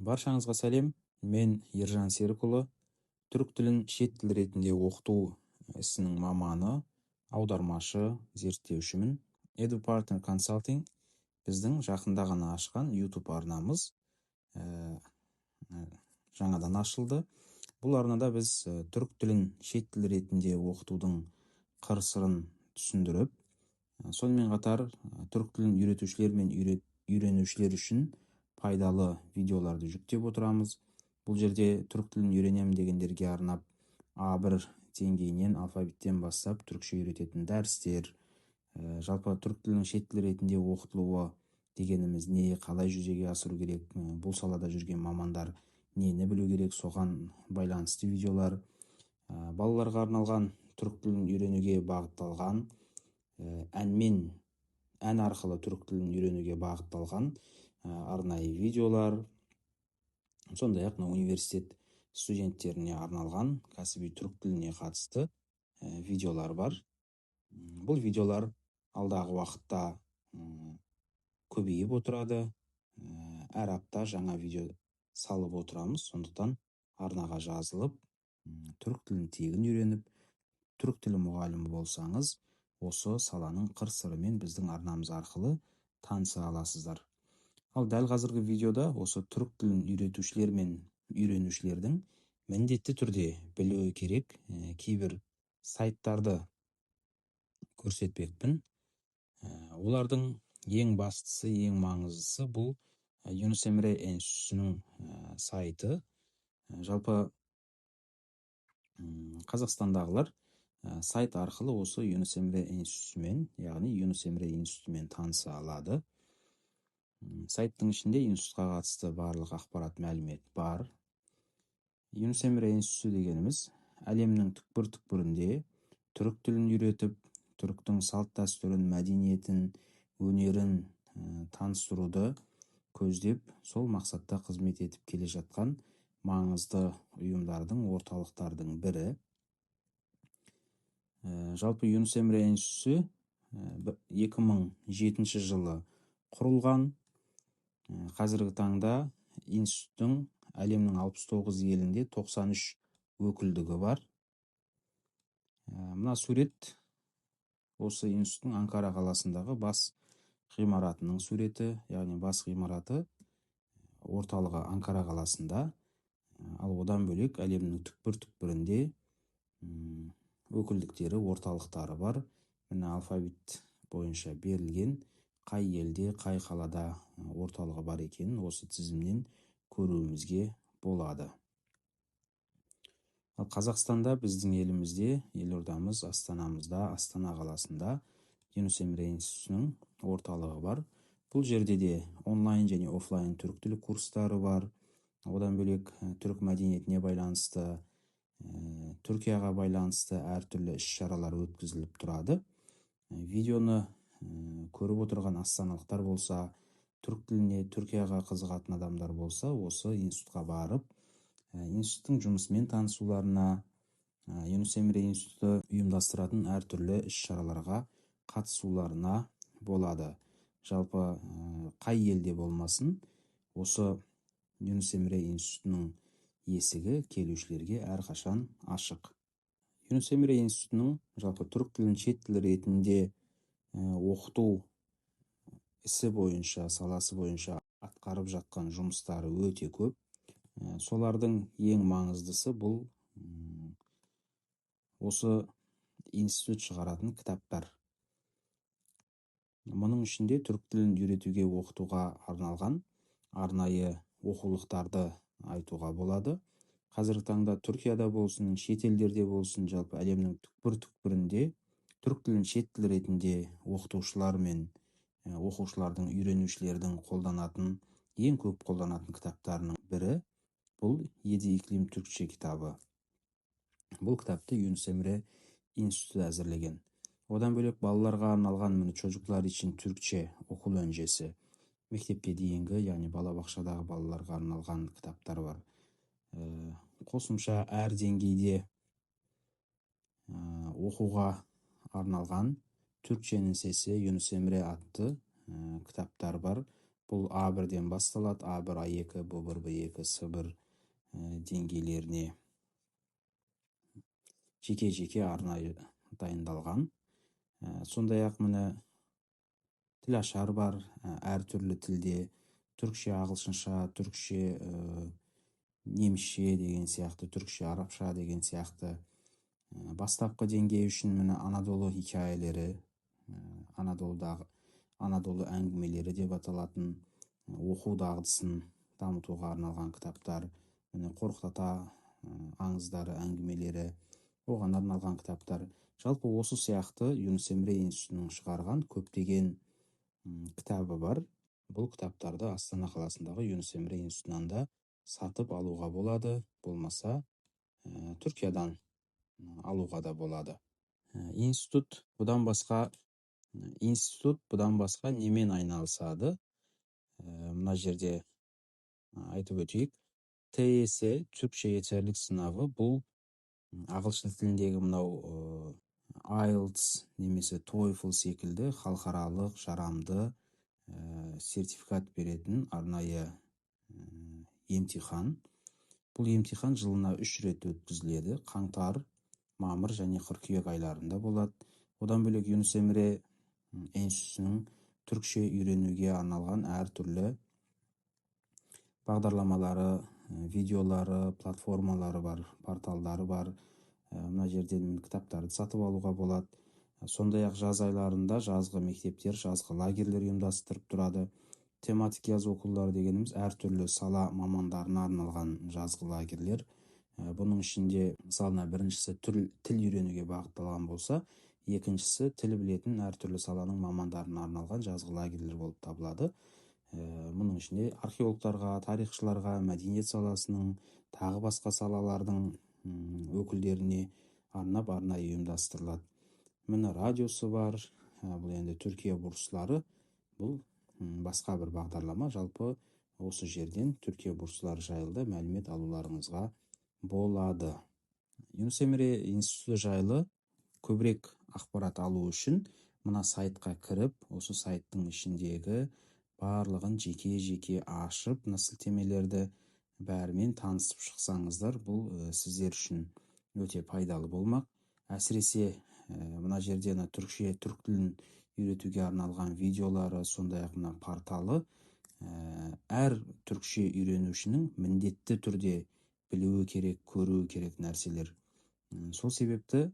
Баршаңызға сәлем. Мен Ержан Серікұлы, түрік тілін шет тіл ретінде оқыту ісінің маманы, аудармашы, зерттеушімін. EduPartner Consulting біздің жақында ғана ашқан YouTube арнамыз жаңадан ашылды. Бұл арнада біз түрік тілін шет тіл ретінде оқытудың қыр-сырын түсіндіріп, сонымен қатар түрік тілін үйретушілер мен үйренушілер үшін пайдалы видеоларды жүктеп отырамыз. Бұл жерде түрік тілін үйренемін дегендерге арнап А1 деңгейінен, алфавиттен бастап түрікше үйрететін дәрістер, жалпы түрік тілінің шет тіл ретінде оқытылуы дегеніміз не, қалай жүзеге асыру керек, бұл салада жүрген мамандар нені білу керек, соған байланысты видеолар, балаларға арналған түрік тілін үйренуге бағытталған, ән арқылы түрік тілін үйренуге бағытталған арнайы видеолар, сондай-ақ университет студенттеріне арналған кәсіби түрік тіліне қатысты видеолар бар. Бұл видеолар алдағы уақытта көбейіп отырады. Әр апта жаңа видео салып отырамыз. Сондықтан арнаға жазылып, түрік тілін тегін үйреніп, түрік тілі мұғалімі болсаңыз, осы саланың қыр-сырымен біздің арнамыз арқылы таныса аласыздар. Ал дәл қазіргі видеода осы түрік тілін үйретушілер мен үйренушілердің міндетті түрде білуі керек кейбір сайттарды көрсетпекпін. Олардың ең бастысы, ең маңыздысы бұл Юнус Эмре институтының сайты. Жалпы қазақстандағылар сайт арқылы осы Юнус Эмре институтымен, яғни Юнус Эмре институтымен таныса алады. Сайттың ішінде институтқа қатысты барлық ақпарат, мәлімет бар. Юнус Эмре институты дегеніміз әлемнің түкпір-түкпірінде түрік тілін үйретіп, түріктің салт-дәстүрін, мәдениетін, өнерін таныстыруды көздеп, сол мақсатта қызмет етіп келе жатқан маңызды ұйымдардың, орталықтардың бірі. Жалпы Юнус Эмре институты 2007 жылы құрылған. Қазіргі таңда институттың әлемнің 69 елінде 93 өкілдігі бар. Мына сурет осы институттың Анкара қаласындағы бас ғимаратының суреті, яғни бас ғимараты орталығы Анкара қаласында, ал одан бөлек әлемнің түкпір-түкпірінде өкілдіктері, орталықтары бар. Мына алфавит бойынша берілген, қай елде, қай қалада орталығы бар екенін осы тізімнен көруімізге болады. Ал Қазақстанда, біздің елімізде, елордамыз Астанамызда, Астана қаласында Юнус Эмре институтының орталығы бар. Бұл жерде де онлайн және офлайн түрік тілі курстары бар. Одан бөлек түрік мәдениетіне байланысты, Түркияға байланысты әртүрлі іс-шаралар өткізіліп тұрады. Видеоны көріп отырған астаналықтар болса, түрік тіліне, Түркияға қызығатын адамдар болса, осы институтқа барып, институттың жұмысымен танысуларына, Юнус Эмре институты ұйымдастыратын әртүрлі іс-шараларға қатысуларына болады. Жалпы қай елде болмасын, осы Юнус Эмре институтының есігі келушілерге әрқашан ашық. Юнус Эмре институтының жалпы түрік тілін шет тіл ретінде оқыту ісі бойынша, саласы бойынша атқарып жатқан жұмыстары өте көп. Солардың ең маңыздысы бұл осы институт шығаратын кітаптар. Мұның ішінде түрік тілін үйретуге, оқытуға арналған арнайы оқулықтарды айтуға болады. Қазіргі таңда Түркияда болсын, шетелдерде болсын, жалпы әлемнің түкпір-түкпірінде түрік тілін шет тіл ретінде оқытушылар мен оқушылардың, үйренушілердің қолданатын, ең көп қолданатын кітаптарының бірі бұл Еди Иклим түркше кітабы. Бұл кітапты Юнус Эмре институты әзірлеген. Одан бөлек балаларға арналған Çocuklar için Türkçe okul öncesi, мектепке дейінгі, яғни балабақшадағы балаларға арналған кітаптар бар. Қосымша әр деңгейде оқуға арналған Türkçenin sesi Юнус Эмре атты кітаптар бар. Бұл A1-ден басталады. A1, A2, B1, B2, C1 деңгейлеріне жеке-жеке арнайы дайындалған. Сондай-ақ міне тілашар бар, әртүрлі тілде, түркше, ағылшынша, түркше, немісше деген сияқты, түркше, арабша деген сияқты. Бастапқы деңгей үшін міне Анадолу хикаялері, Анадолу әңгімелері деп аталатын оқу дағдысын дамытуға арналған кітаптар, міне Қорқыт Ата аңыздары, әңгімелері, оған арналған кітаптар. Жалпы осы сияқты Юнус Эмре институтының шығарған көптеген кітабы бар. Бұл кітаптарды Астана қаласындағы Юнус Эмре институтынан да сатып алуға болады, болмаса Түркиядан алуға да болады. Институт бұдан басқа немен айналысады? Мына жерде айтып өтейік. ТС түркше жетерлік сынағы, бұл ағылшын тіліндегі мынау IELTS немесе TOEFL секілді халықаралық жарамды сертификат беретін арнайы емтихан. Бұл емтихан жылына 3 рет өткізіледі. Қаңтар, мамыр және қыркүйек айларында болады. Одан бөлек Юнус Эмре институтының түркше үйренуге арналған әртүрлі бағдарламалары, видеолары, платформалары бар, порталдары бар. Мына жерден кітаптарды сатып алуға болады. Сондай-ақ жаз айларында жазғы мектептер, жазғы лагерлер ұйымдастырып тұрады. Тематик яз оқулары дегеніміз әртүрлі сала мамандарына арналған жазғы лагерлер. Бұның ішінде мысалына біріншісі тіл үйренуге бағытталған болса, екіншісі тіл білетін әртүрлі саланың мамандарына арналған жазғы лагерлер болып табылады. Мұның ішінде археологтарға, тарихшыларға, мәдениет саласының, тағы басқа салалардың өкілдеріне арнап арнайы ұйымдастырылады. Міне радиосы бар, бұл енді Түркия бурслары, бұл басқа бір бағдарлама. Жалпы осы жерден Түркия бурслары жайлы мәлімет алуларыңызға болады. Юнус Эмре институты жайлы көбірек ақпарат алу үшін мына сайтқа кіріп, осы сайттың ішіндегі барлығын жеке-жеке ашып, сілтемелерді бәрімен танысып шықсаңыздар, бұл сіздер үшін өте пайдалы болмақ. Әсіресе мына жерде түркше, түрк тілін үйретуге арналған видеолары, сондай-ақ мына порталы әр түркше үйренушінің міндетті түрде білуі керек, көруі керек нәрселер. Сол себепті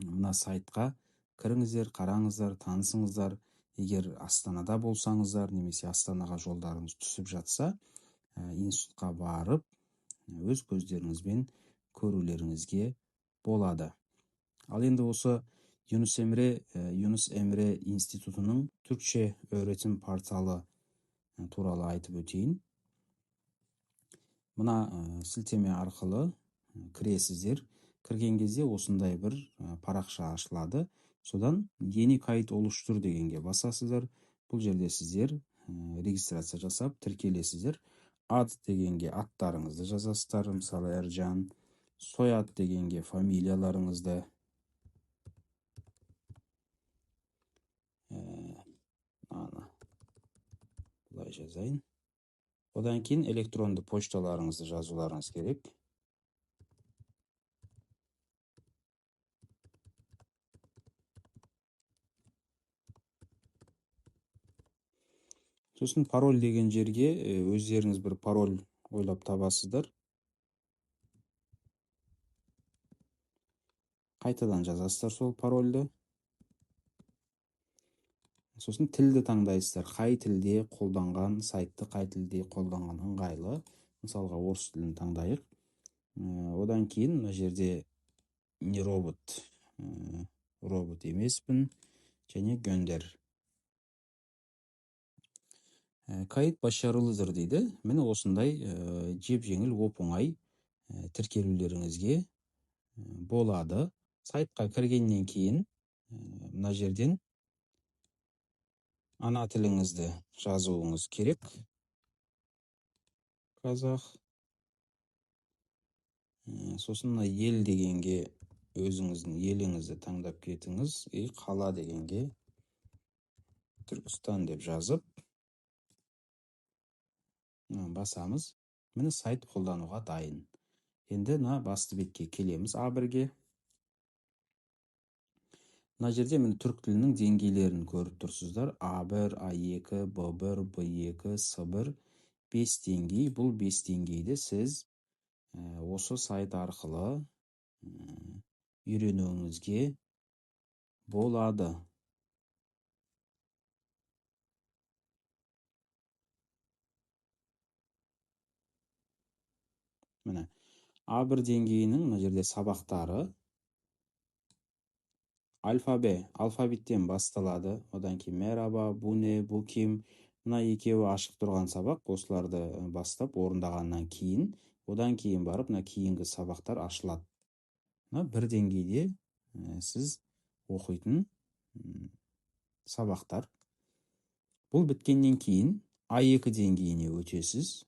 мына сайтқа кіріңіздер, қараңыздар, танысыңыздар. Егер Астанада болсаңыздар, немесе Астанаға жолдарыңыз түсіп жатса, институтқа барып, өз көздеріңізбен көрулеріңізге болады. Ал енді осы Юнус Эмре институтының түркше öğretim порталы туралы айтып өтейін. Мына сілтеме арқылы кіресіздер. Кірген кезде осындай бір парақша ашылады. Содан yeni kayıt oluştur дегенге басасыздар. Бұл жерде сіздер регистрация жасап тіркелесіздер. Ад дегенге аттарыңызды жазасыздар. Мысалы Эржан. Сояд дегенге фамилияларыңызды. Бұлай жазайын. Одан кейін электронды пошталарыңызды жазуларыңыз керек. Сосын пароль деген жерге өздеріңіз бір пароль ойлап табасыздар. Қайтадан жазасыздар сол парольді. Сосын тілді таңдайсыздар. Қай тілде қолданған, сайтты қай тілде қолданған ыңғайлы. Мысалға орыс тілін таңдайық. Одан кейін мына жерде не робот емеспін және gönder. Kayıt başarılıdır дейді. Міне осындай жеп-жеңіл оп-оңай тіркелулеріңізге болады. Сайтқа кіргеннен кейін мына жерден ана тіліңізді жазуыңыз керек. Қазақ. Сосын ел дегенге өзіңіздің еліңізді таңдап кетіңіз. Қала дегенге Түркістан деп жазып, басамыз. Міне сайт қолдануға дайын. Енді басты бетке келеміз, A1-ге. Мына жерде міне түрік тілінің деңгейлерін көріп тұрсыздар. A1, A2, B1, B2, C1, 5 деңгей. Бұл 5 деңгейді сіз осы сайт арқылы үйренуіңізге болады. Міне A1 деңгейінің мына жерде сабақтары алфавиттен басталады. Одан кейін мераба, bu ne, bu kim. Мына екеуі ашық тұрған сабақ. Осыларды бастап орындағаннан кейін, одан кейін барып мына кейінгі сабақтар ашылады. Бір деңгейде сіз оқитын сабақтар. Бұл біткеннен кейін A2 деңгейіне өтесіз.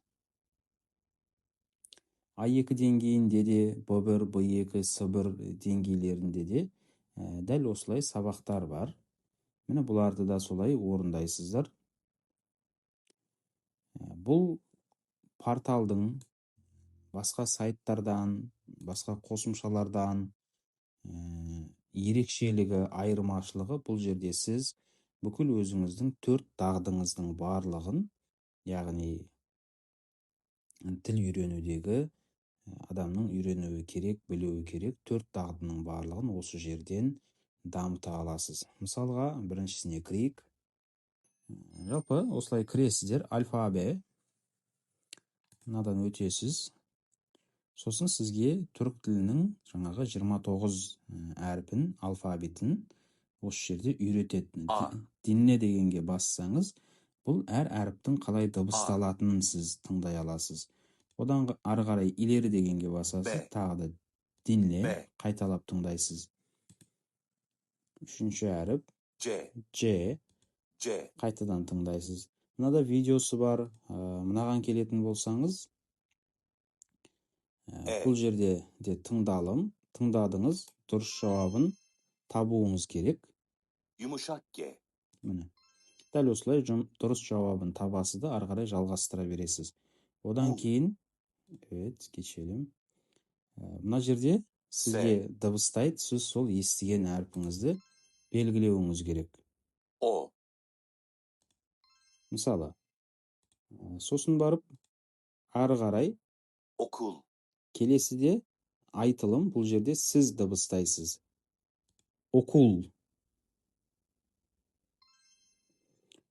A2 деңгейінде де B1, B2, C1 деңгейлерінде де дәл осылай сабақтар бар. Міне бұларды да солай орындайсыздар. Бұл порталдың басқа сайттардан, басқа қосымшалардан ерекшелігі, айырмашылығы бұл жерде сіз бүкіл өзіңіздің 4 дағдыңыздың барлығын, яғни тіл үйренудегі адамның үйренуі керек, білуі керек 4 дағдының барлығын осы жерден дамыта аласыз. Мысалға, біріншісіне кірейік. Жалпы осылай кіресіздер, алфавит. Мынадан өтесіз. Сосын сізге түрік тілінің жаңағы 29 әрпін, алфавитін осы жерде үйретеді. Dinle дегенге бассаңыз, бұл әр әріптің қалай дыбысталатынын сіз тыңдай аласыз. Одан ары қарай илері дегенге басасыз, тағы да dinle қайталап тыңдайсыз. Үшінші әріп Ж, қайтадан тыңдайсыз. Мынада видеосы бар. Мынаған келетін болсаңыз, бұл жерде де тыңдадыңыз, дұрыс жауабын табуыңыз керек. Міне. Дәл осылай дұрыс жауабын табасыз да, ары қарай жалғастыра бересіз. Одан кейін, кешелім. Мына жерде сізге дыбыстайды, сіз сол естіген әрпіңізді белгілеуіңіз керек. Мысалы, сосын барып, ары қарай келесіде айтылым, бұл жерде сіз дыбыстайсыз. Окул.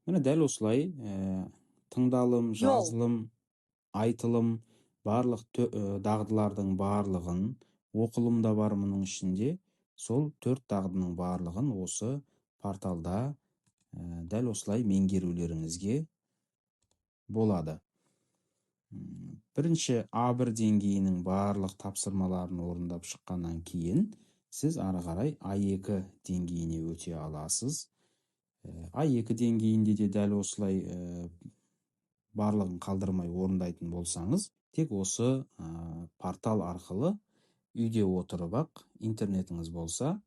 Міне дәл осылай тыңдалым, жазылым, айтылым, барлық дағдылардың барлығын, оқылымда бар мұның ішінде, сол 4 дағдының барлығын осы порталда дәл осылай меңгерулеріңізге болады. Бірінші A1 деңгейінің барлық тапсырмаларын орындап шыққаннан кейін, сіз ары қарай A2 деңгейіне өте аласыз. A2 деңгейінде де дәл осылай барлығын қалдырмай орындайтын болсаңыз, тек осы портал арқылы үйде отырып-ақ интернетіңіз болса,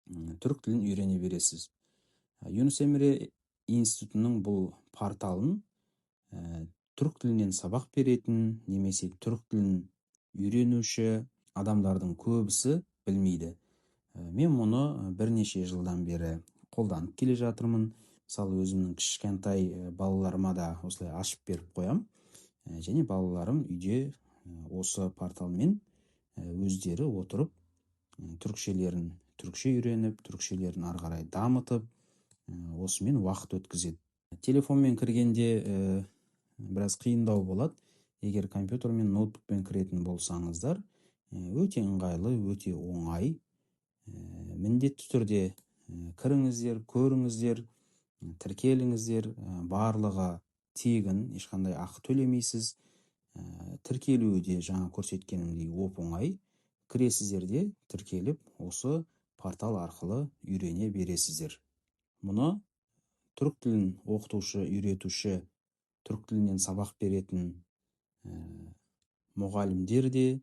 түрік тілін үйрене бересіз. Юнус Эмре институтының бұл порталын түрік тілінен сабақ беретін, немесе түрік тілін үйренуші адамдардың көбісі білмейді. Мен мұны бірнеше жылдан бері қолданып келе жатырмын. Мысалы, өзімнің кішкентай балаларыма да осылай ашып беріп қоям. Және балаларым үйде осы порталмен өздері отырып, түрікше үйреніп, түрікшелерін ары қарай дамытып, осымен уақыт өткізеді. Телефонмен кіргенде біраз қиындау болады. Егер компьютермен, ноутбукпен кіретін болсаңыздар, өте ыңғайлы, өте оңай. Міндетті түрде кіріңіздер, көріңіздер, тіркеліңіздер, барлығы тегін, ешқандай ақы төлемейсіз. Тіркелуі де жаңа көрсеткенімдей оп-оңай. Кіресіздер де тіркеліп, осы портал арқылы үйрене бересіздер. Мұны түрік тілін оқытушы, үйретуші, түрік тілінен сабақ беретін мұғалімдер де,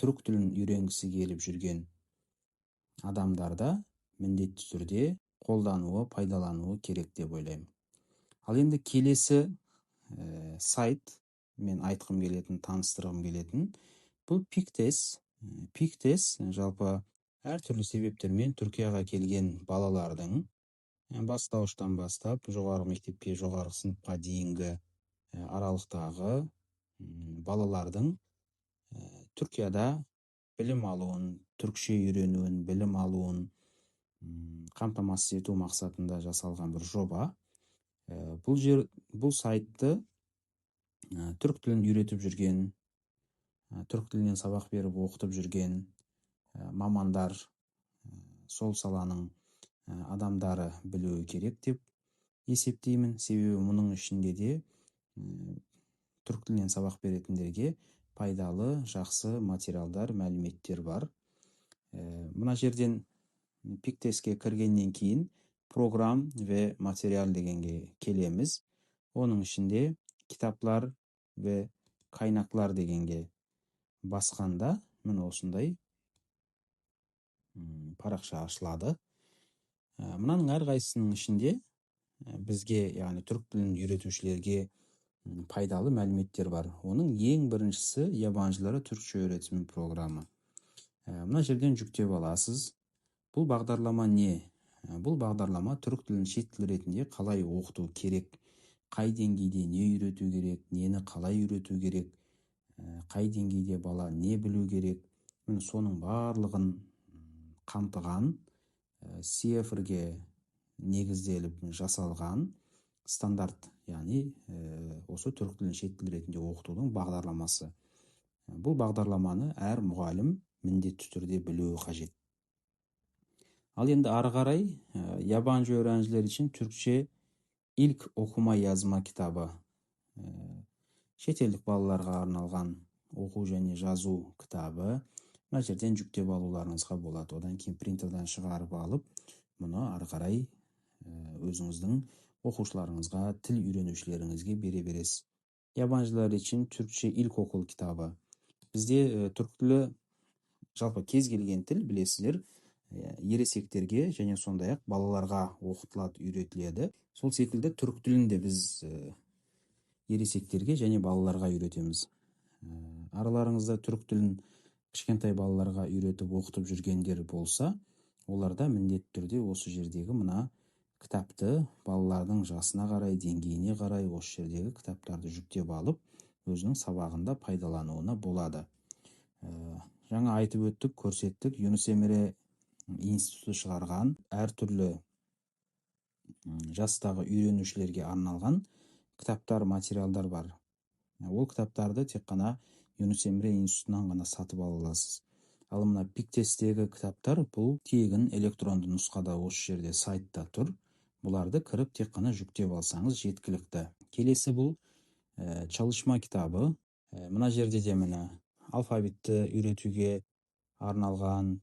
түрік тілін үйренгісі келіп жүрген адамдарда міндетті түрде қолдануы, пайдалануы керек деп ойлаймын. Ал енді келесі сайт мен айтқым келетін, таныстырғым келетін. Бұл Pictest. Pictest жалпы әртүрлі себептермен Түркияға келген балалардың бастауыштан бастап жоғары мектепке, жоғары сыныпқа дейінгі аралықтағы балалардың Түркияда білім алуын, түркше үйренуін, білім алуын қамтамасыз ету мақсатында жасалған бір жоба. Бұл сайтты түрк тілін үйретіп жүрген, түрк тілінен сабақ беріп оқытып жүрген мамандар, сол саланың адамдары білуі керек деп есептеймін. Себебі мұның ішінде де түрк тілінен сабақ беретіндерге пайдалы, жақсы материалдар, мәліметтер бар. Мына жерден Pictestке кіргеннен кейін программ ве материал дегенге келеміз. Оның ішінде кітаплар ве кайнаклар дегенге басқанда міне осындай парақша ашылады. Мынаның әрқайсысының ішінде бізге, яғни түрк тілін үйретушілерге пайдалы мәліметтер бар. Оның ең біріншісі ябаншылары түркше öğretimi программы. Мына жерден жүктеп аласыз. Бұл бағдарлама не? Бұл бағдарлама түрк тілін шет тіл ретінде қалай оқыту керек, қай деңгейде не үйрету керек, нені қалай үйрету керек, қай деңгейде бала не білу керек, соның барлығын қамтыған, цифрге негізделіп жасалған стандарт, яғни осы түрк тілін шет тіл ретінде оқытудың бағдарламасы. Бұл бағдарламаны әр мұғалім міндетті түрде білуі қажет. Ал енді ары қарай yabancı öğrenciler için Türkçe ilk okuma yazma kitabı, шетелдік балаларға арналған оқу және жазу кітабы. Мына жерден жүктеп алуларыңызға болады. Одан кейін принтерден шығарып алып, мұны ары қарай өзіңіздің оқушыларыңызға, тіл үйренушілеріңізге бере бересіз. Yabancılar için Türkçe ilkokul kitabı. Бізде түрк тілі жалпы кез келген тіл, білесіздер, ересектерге және сондай-ақ балаларға оқытылады, үйретіледі. Сол секілді түрк тілін де біз ересектерге және балаларға үйретеміз. Араларыңызда түрк тілін кішкентай балаларға үйретіп оқытып жүргендер болса, оларда міндетті түрде осы жердегі мына кітапты балалардың жасына қарай, деңгейіне қарай осы жердегі кітаптарды жүктеп алып, өзінің сабағында пайдалануына болады. Жаңа айтып өттік, көрсеттік, Юнус Эмре институты шығарған әртүрлі жастағы үйренушілерге арналған кітаптар, материалдар бар. Ол кітаптарды тек қана Юнус Эмре институтынан ғана сатып ала аласыз. Ал мына Pictest'тегі кітаптар бұл тегін электронды нұсқада осы жерде сайтта тұр. Бұларды кіріп тек қана жүктеп алсаңыз жеткілікті. Келесі бұл çalışma кітабы. Мына жерде де міне алфавитті үйретуге арналған,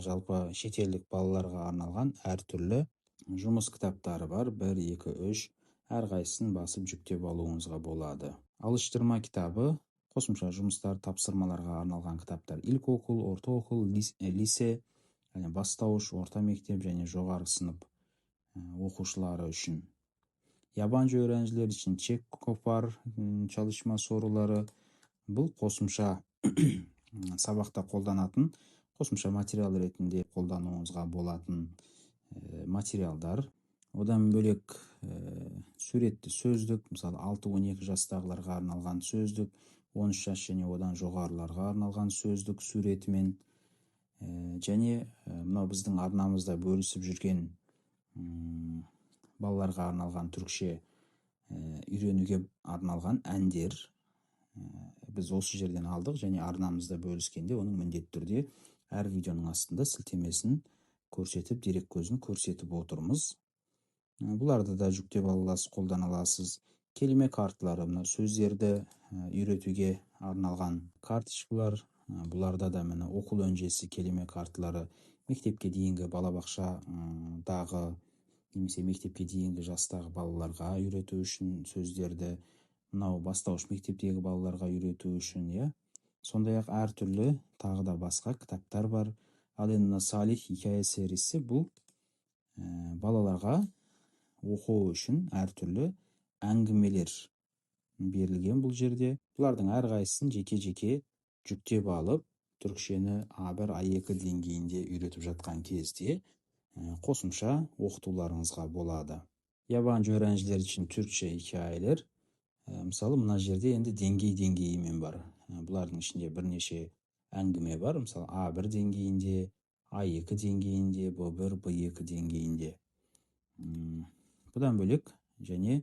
жалпы шетелдік балаларға арналған әртүрлі жұмыс кітаптары бар. 1, 2, 3 әрқайсысын басып жүктеп алуыңызға болады. Алыштырма кітабы, қосымша жұмыстар, тапсырмаларға арналған кітаптар. İlkokul, ortaokul, lise, бастауыш, орта мектеп және жоғары сынып оқушылары үшін. Yabancı öğrenciler için Çek-Kopar çalışma soruları. Бұл қосымша сабақта қолданатын, қосымша материал ретінде қолдануыңызға болатын материалдар. Одан бөлек суретті сөздік, мысалы 6-12 жастағыларға арналған сөздік, 13 жас және одан жоғарыларға арналған сөздік суретімен, және мынау біздің арнамызда бөлісіп жүрген балаларға арналған түркше үйренуге арналған әндер біз осы жерден алдық және арнамызда бөліскенде оның міндетті түрде әр видеоның астында сілтемесін көрсетіп, дерек көзін көрсетіп отырмыз. Бұларды да жүктеп аласыз, қолдана аласыз. Келime карталары, мына сөздерді үйретуге арналған карточкалар. Бұларда да міне оқу öncesi келime карталары, мектепке дейінгі балабақшадағы немесе мектепке дейінгі жастағы балаларға үйрету үшін сөздерді, мынау бастауыш мектептегі балаларға үйрету үшін, сондай-ақ әртүрлі тағы да басқа кітаптар бар. Ал енді Салих хикая сериясы бұл балаларға оқу үшін әртүрлі әңгімелер, берілген бұл жерде. Бұлардың әрқайсысын жеке-жеке жүктеп алып, түркшені А1, А2 деңгейінде үйретіп жатқан кезде қосымша оқытуларыңызға болады. Yabancı öğrenciler için Türkçe hikayeler. Мысалы, мына жерде енді деңгейімен бар. Бұлардың ішінде бірнеше әңгіме бар. Мысалы, А1 деңгейінде, А2 деңгейінде, Б1, Б2 деңгейінде. Бұдан бөлек және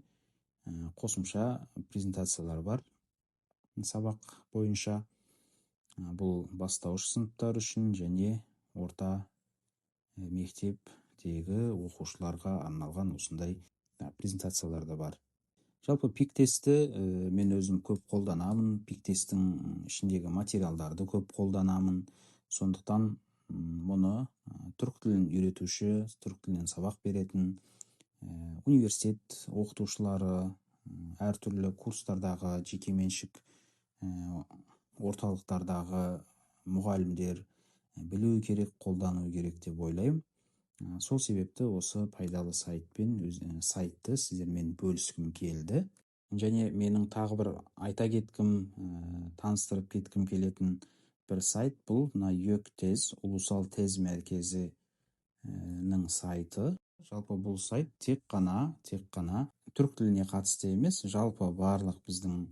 қосымша презентациялар бар сабақ бойынша. Бұл бастауыш сыныптар үшін және орта мектептегі оқушыларға арналған осындай презентациялар да бар. Жалпы пиктесті мен өзім көп қолданамын. Пиктестің ішіндегі материалдарды көп қолданамын. Сондықтан мұны түрік тілін үйретуші, түрік тілінен сабақ беретін университет оқытушылары, әртүрлі курстардағы жекеменшік орталықтардағы мұғалімдер білуі керек, қолдану керек деп ойлаймын. Сол себепті осы пайдалы сайтты сіздермен бөліскім келді. Және менің тағы бір айта кеткім, таныстырып кеткім келетін бір сайт бұл ЙÖКТЕЗ, Ұлысал тез мәркезінің сайты. Жалпы бұл сайт тек қана түрік тіліне қатысты емес, жалпы барлық біздің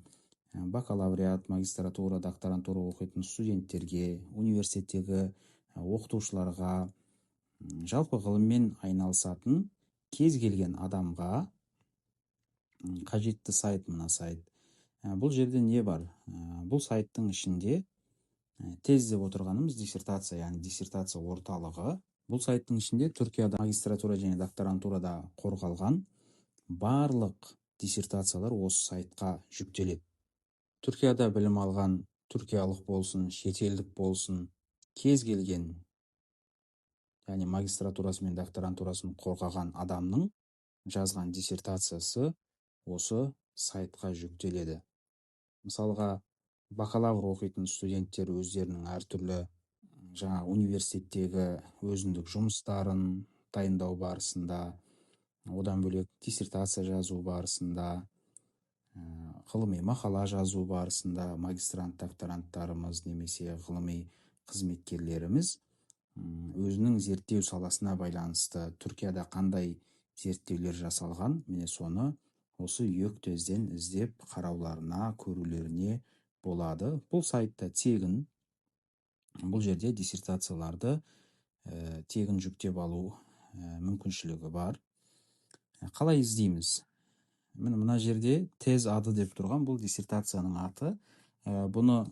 бакалавриат, магистратура, докторантура оқитын студенттерге, университеттегі оқытушыларға, жалпы ғылыммен айналысатын кез келген адамға қажетті сайт мына сайт. Бұл жерде не бар? Бұл сайттың ішінде тез деп отырғанымыз диссертация, яғни диссертация орталығы. Бұл сайттың ішінде Түркияда магистратура және докторантурада қорғалған барлық диссертациялар осы сайтқа жүктеледі. Түркияда білім алған, түркиялық болсын, шетелдік болсын, кез келген яғни магистратурасы мен докторантурасын қорғаған адамның жазған диссертациясы осы сайтқа жүктеледі. Мысалға, бакалавр оқитын студенттер өздерінің әртүрлі университеттегі өзіндік жұмыстарын дайындау барысында, одан бөлек диссертация жазу барысында, ғылыми мақала жазу барысында магистрант, докторанттарымыз немесе ғылыми қызметкерлеріміз өзінің зерттеу саласына байланысты Түркияда қандай зерттеулер жасалған, міне соны осы ЙÖКТЕЗден іздеп қарауларына, көрулеріне болады. Бұл сайтта тегін, бұл жерде диссертацияларды тегін жүктеп алу мүмкіншілігі бар. Қалай іздейміз? Мына жерде тез ады деп тұрған бұл диссертацияның аты. Бұны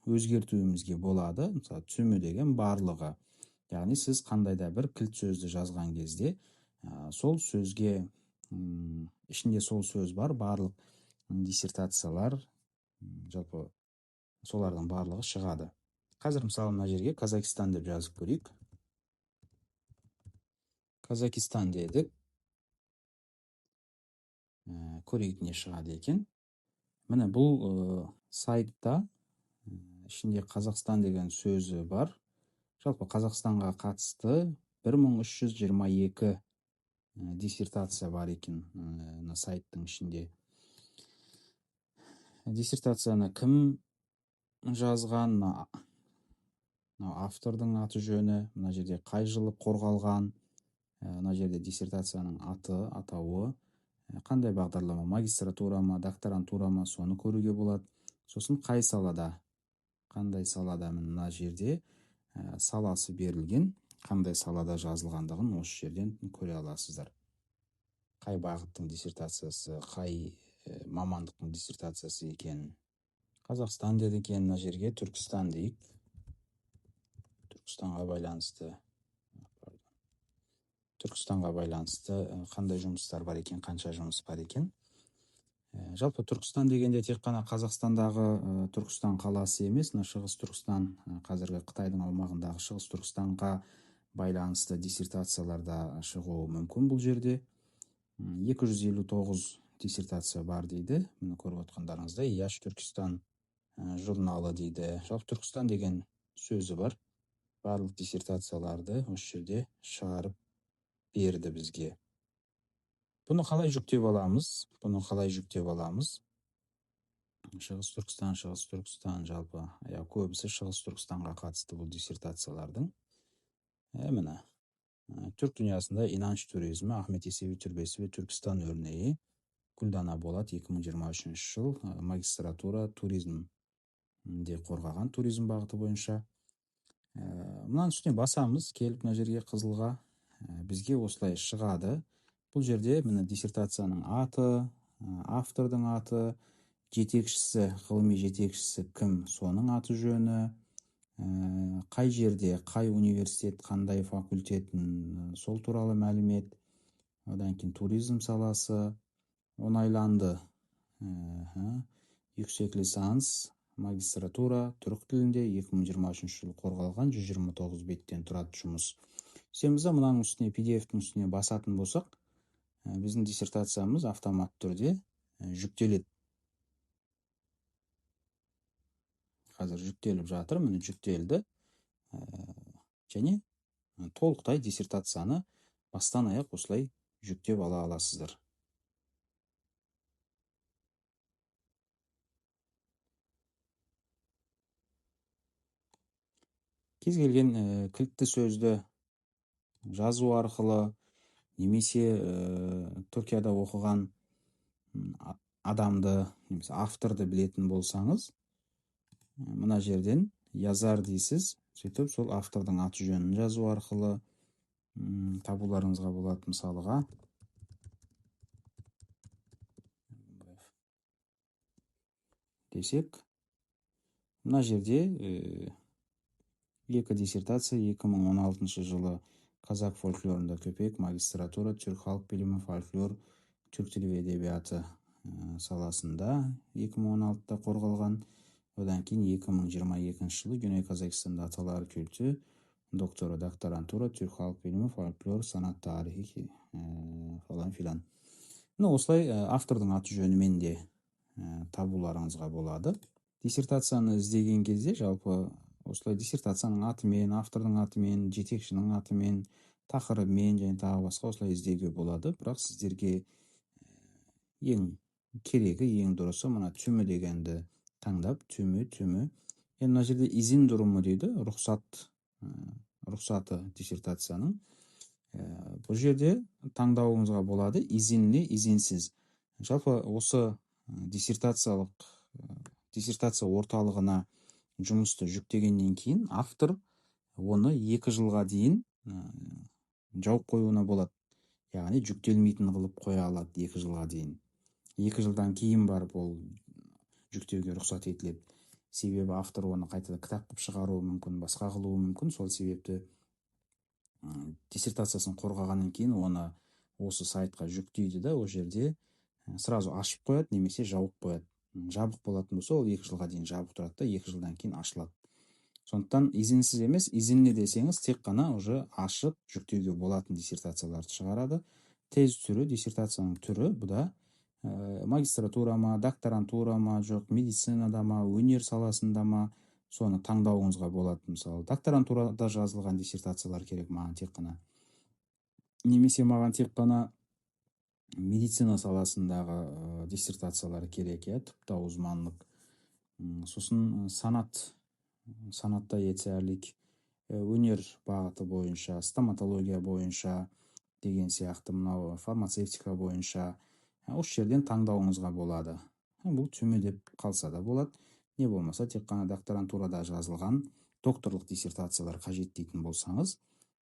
өзгертуімізге болады. Мысалы, түсімі деген барлығы. Яғни сіз қандай да бір кілт сөзді жазған кезде, сол сөзге ішінде сол сөз бар, барлық диссертациялар, жалпы солардың барлығы шығады. Қазір мысалы мына жерге Казахстан деп жазып көрейік. Казахстан дедік. Көрейік не шығады екен. Міне бұл сайтта ішінде Қазақстан деген сөзі бар. Жалпы Қазақстанға қатысты 1322 диссертация бар екен сайттың ішінде. Диссертацияны кім жазған, автордың аты жөні, мына жерде қай жылы қорғалған, мына жерде диссертацияның атауы, қандай бағдарлама, магистратура ма, докторантура ма, соны көруге болады. Сосын қай салада, қандай салада, мына жерде саласы берілген, қандай салада жазылғандығын осы жерден көре аласыздар. Қай бағыттың диссертациясы, қай мамандықтың диссертациясы екен. Қазақстан деді екен, мына жерге Түркістан дейік. Түркістанға байланысты қандай жұмыстар бар екен, қанша жұмыс бар екен. Жалпы Түркістан дегенде тек қана Қазақстандағы Түркістан қаласы емес, шығыс Түркістан, қазіргі Қытайдың аумағындағы шығыс Түркістанға байланысты диссертацияларда шығуы мүмкін бұл жерде. 259 диссертация бар дейді. Мұны көріп отқандарыңыздай, Яш Түркістан журналы дейді. Жалпы Түркістан деген сөзі бар. Барлық диссертацияларды осы жерде шығарып берді бізге. Бұны қалай жүктеп аламыз? Шығыс Түркістан жалпы, көбісі Шығыс Түркістанға қатысты бұл диссертациялардың. Міне, Түрк дүниясында инанç туризмі, Ахмет Есеви Türbesi ve Türkistan örneği, Гүлдана Болат 2023 жыл, магистратура туризмде қорғаған, туризм бағыты бойынша. Мынаның үстіне басамыз, келіп мына жерге қызылға, бізге осылай шығады. Бұл жерде міне диссертацияның аты, автордың аты, жетекшісі, ғылыми жетекшісі кім, соның аты жөні, қай жерде, қай университет, қандай факультетін, сол туралы мәлімет, одан кейін туризм саласы, оңайланды, yüksek lisans, магистратура, түрік тілінде 2023 жыл қорғалған 129 беттен тұрады жұмыс. Сенбізді мұнаның үстіне, PDF-тің үстіне басатын болсақ, біздің диссертациямыз автомат түрде жүктеледі. Қазір жүктеліп жатыр, міне жүктелді. Және толықтай диссертацияны бастан аяқ осылай жүктеп ала аласыздар. Кез келген кілтті сөзді жазу арқылы, немесе Түркияда оқыған адамды, немесе авторды білетін болсаңыз, мына жерден yazar дейсіз, сөйтіп сол автордың аты жөнін жазу арқылы табуларыңызға болады. Мысалыға десек, мына жерде екі диссертация 2016 жылы қазақ фольклорында көпек, магистратура, түрк халық білімі, фольклор, түрк тілі ve edebiyatı саласында 2016-да қорғалған. Одан кейін 2022 жылы Güney Kazakistan'da аталар kültü, doktora, doktorantура, түрк халық білімі, фольклор, санат тарихи falan filan. Осылай автордың аты жөнімен де табуларыңызға болады. Диссертацияны іздеген кезде жалпы осылай диссертацияның атымен, автордың атымен, жетекшінің атымен, тақырыбымен және тағы басқа осылай іздеуге болады. Бірақ сіздерге ең керегі, ең дұрысы мына түмі дегенді таңдап, түмі. Енді мына жерде изин дұрымы дейді, рұқсаты диссертацияның. Бұл жерде таңдауыңызға болады, изинли, изинсіз. Жалпы осы диссертация орталығына жұмысты жүктегеннен кейін автор оны 2 жылға дейін жауып қоюына болады. Яғни жүктелмейтін қылып қоя алады 2 жылға дейін. 2 жылдан кейін барып ол жүктеуге рұқсат етіледі. Себебі автор оны қайтадан кітап қылып шығаруы мүмкін, басқа қылуы мүмкін. Сол себепті диссертациясын қорғағаннан кейін оны осы сайтқа жүктейді да, ол жерде сразу ашып қояды, немесе жауып қояды. Жабық болатын болса, ол 2 жылға дейін жабық тұрады да, 2 жылдан кейін ашылады. Сондықтан изинсіз емес, изинли десеңіз тек қана уже ашып жүктеуге болатын диссертацияларды шығарады. Тез түрі, диссертацияның түрі, бұда магистратура ма, докторантура ма, жоқ медицинада ма, өнер саласында ма, соны таңдауыңызға болады. Мысалы, докторантурада жазылған диссертациялар керек маған тек қана. Немесе маған тек қана медицина саласындағы диссертациялар керек, тіпті uzmanlık. Сосын санатта yeterlik, өнер бағыты бойынша, стоматология бойынша деген сияқты, мынау фармацевтика бойынша осы жерден таңдауыңызға болады. Бұл түмі деп қалса да болады. Не болмаса тек қана докторантурада жазылған докторлық диссертациялар қажет дейтін болсаңыз,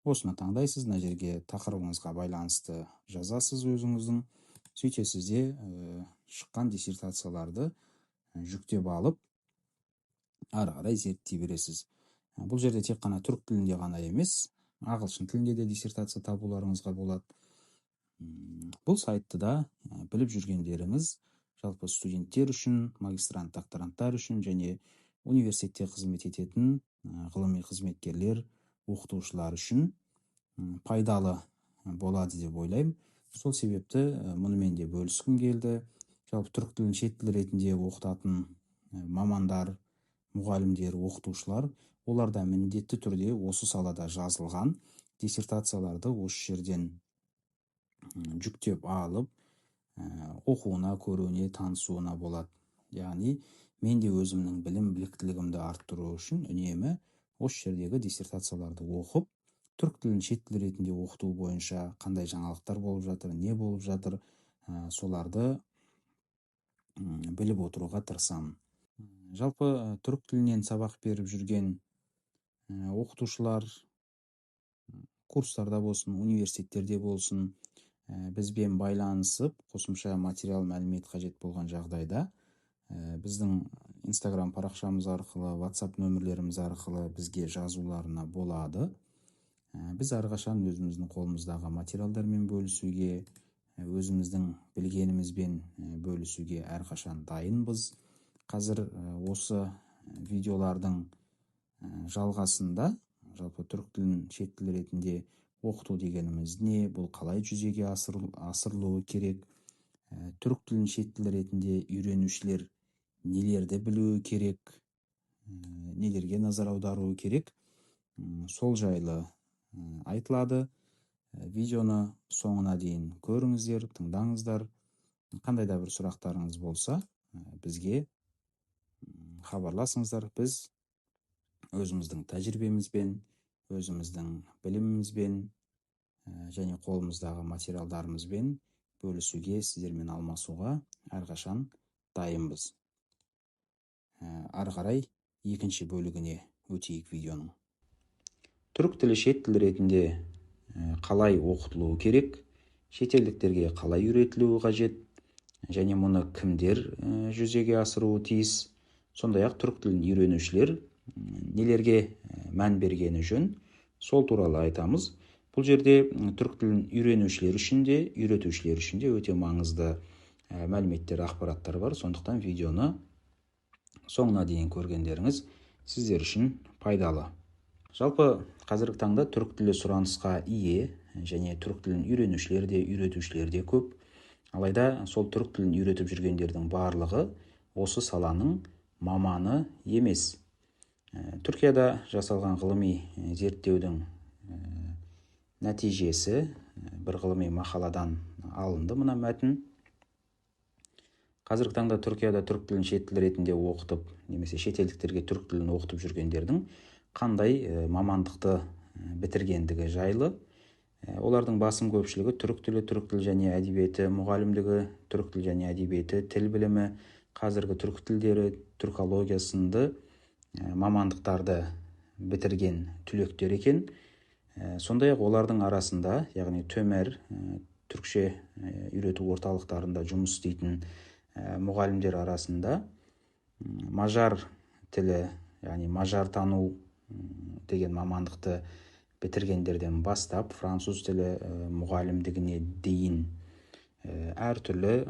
осыны таңдайсыз, мына жерге тақырыбыңызға байланысты жазасыз өзіңіздің. Сөйтесіз де шыққан диссертацияларды жүктеп алып, ары қарай зерттей бересіз. Бұл жерде тек қана түрік тілінде ғана емес, ағылшын тілінде де диссертация табуларыңызға болады. Бұл сайтты да біліп жүргендеріңіз жалпы студенттер үшін, магистрант, докторанттар үшін және университетте қызмет ететін ғылыми қызметкерлер, оқытушылар үшін пайдалы болады деп ойлаймын. Сол себепті мұнымен де бөліскім келді. Жалпы түрік тілін шет тіл ретінде оқытатын мамандар, мұғалімдер, оқытушылар, олар да міндетті түрде осы салада жазылған диссертацияларды осы жерден жүктеп алып, оқуына, көруіне, танысуына болады. Яғни мен де өзімнің білім біліктілігімді арттыру үшін үнемі осы жердегі диссертацияларды оқып, түрік тілін шет тіл ретінде оқыту бойынша қандай жаңалықтар болып жатыр, не болып жатыр, соларды біліп отыруға тырысамын. Жалпы түрік тілінен сабақ беріп жүрген оқытушылар курстарда болсын, университеттерде болсын, бізбен байланысып, қосымша материал мәлімет қажет болған жағдайда біздің Instagram парақшамыз арқылы, WhatsApp нөмірлеріміз арқылы бізге жазуларына болады. Біз әрқашан өзіміздің қолымыздағы материалдармен бөлісуге, өзіміздің білгенімізбен бөлісуге әрқашан дайынбыз. Қазір осы видеолардың жалғасында жалпы түрік тілін шет тіл ретінде оқыту дегеніміз не, бұл қалай жүзеге асырылуы керек, түрік тілін шет тіл ретінде үйренушілер нелерді білуі керек, нелерге назар аударуы керек, сол жайлы айтылады. Видеоны соңына дейін көріңіздер, тыңдаңыздар. Қандай да бір сұрақтарыңыз болса, бізге хабарласыңыздар. Біз өзіміздің тәжірибемізбен, өзіміздің білімімізбен және қолымыздағы материалдарымызбен бөлісуге, сіздермен алмасуға әрқашан дайынбыз. Ары қарай екінші бөлігіне өтейік видеоның. Түрік тілі шет тіл ретінде қалай оқытылуы керек, шетелдіктерге қалай үйретілуі қажет, және мұны кімдер жүзеге асыруы тиіс, сондай-ақ түрік тілін үйренушілер нелерге мән бергені жөн, сол туралы айтамыз. Бұл жерде түрік тілін үйренушілер үшін де, үйретушілер үшін де өте маңызды мәліметтер, ақпараттар бар. Сондықтан видеоны соңына дейін көргендеріңіз сіздер үшін пайдалы. Жалпы қазіргі таңда түрік тілі сұранысқа ие, және түрік тілін үйренушілер де, үйретушілер де көп. Алайда сол түрік тілін үйретіп жүргендердің барлығы осы саланың маманы емес. Түркияда жасалған ғылыми зерттеудің нәтижесі бір ғылыми мақаладан алынды мына мәтін. Қазіргі таңда Түркияда түрік тілін шет тіл ретінде оқытып, немесе шетелдіктерге түрік тілін оқытып жүргендердің қандай мамандықты бітіргендігі жайлы. Олардың басым көпшілігі түрік тілі және әдебиеті мұғалімдігі, түрік тілі және әдебиеті, тіл білімі, қазіргі түрік тілдері, түркология сынды мамандықтарды бітірген түлектер екен. Сондай-ақ олардың арасында, яғни төмәр түркше үйрету орталықтарында жұмыс істейтін мұғалімдер арасында мажар тілі, яғни мажар тану деген мамандықты бітіргендерден бастап, француз тілі мұғалімдігіне дейін әртүрлі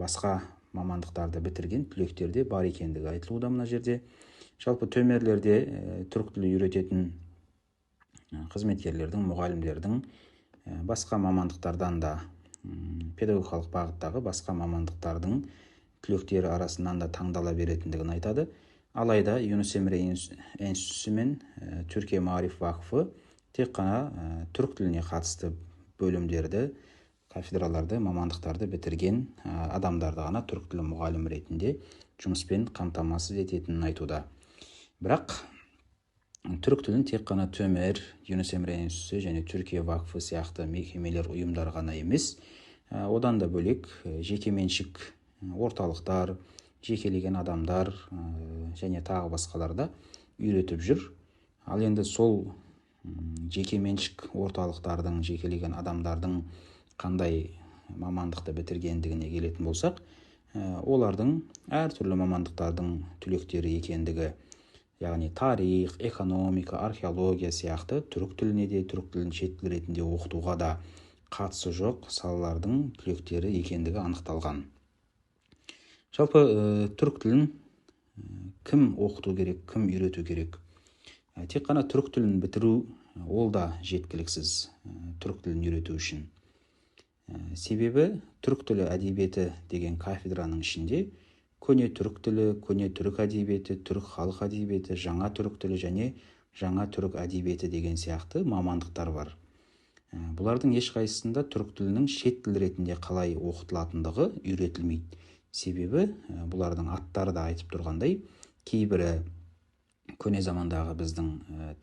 басқа мамандықтарды бітірген түлектерде бар екендігі айтылуда мына жерде. Жалпы төмерлерде түрік тілі үйрететін қызметкерлердің, мұғалімдердің басқа мамандықтардан да, педагогикалық бағыттағы басқа мамандықтардың түлектері арасынан да таңдала беретіндігін айтады. Алайда Юнус Эмре институты мен Түркия Мағариф Вақфы тек қана түрік тіліне қатысты бөлімдерді, кафедраларды, мамандықтарды бітірген адамдарды ғана түрік тілі мұғалім ретінде жұмыспен қамтамасыз ететінін айтуда. Бірақ түрік тілін тек қана төмер, Юнус Эмре институты және Түркия Вақфы сияқты мекемелер, ұйымдар ғана емес, одан да бөлек жекеменшік орталықтар, жекелеген адамдар және тағы басқаларда үйретіп жүр. Ал енді сол жекеменшік орталықтардың, жекелеген адамдардың қандай мамандықты бітіргендігіне келетін болсақ, олардың әртүрлі мамандықтардың түлектері екендігі, яғни тарих, экономика, археология сияқты түрік тіліне де, түрік тілін шет тіл ретінде оқытуға да қатысы жоқ салалардың түлектері екендігі анықталған. Жалпы түрік тілін кім оқыту керек, кім үйрету керек? Тек қана түрік тілін бітіру ол да жеткіліксіз түрік тілін үйрету үшін. Себебі түрік тілі әдебиеті деген кафедраның ішінде көне түрік тілі, көне түрік әдебиеті, түрік халық әдебиеті, жаңа түрік тілі және жаңа түрік әдебиеті деген сияқты мамандықтар бар. Бұлардың ешқайсысында түрік тілінің шет тіл ретінде қалай оқытылатындығы үйретілмейді. Себебі бұлардың аттары да айтып тұрғандай, кейбірі көне замандағы біздің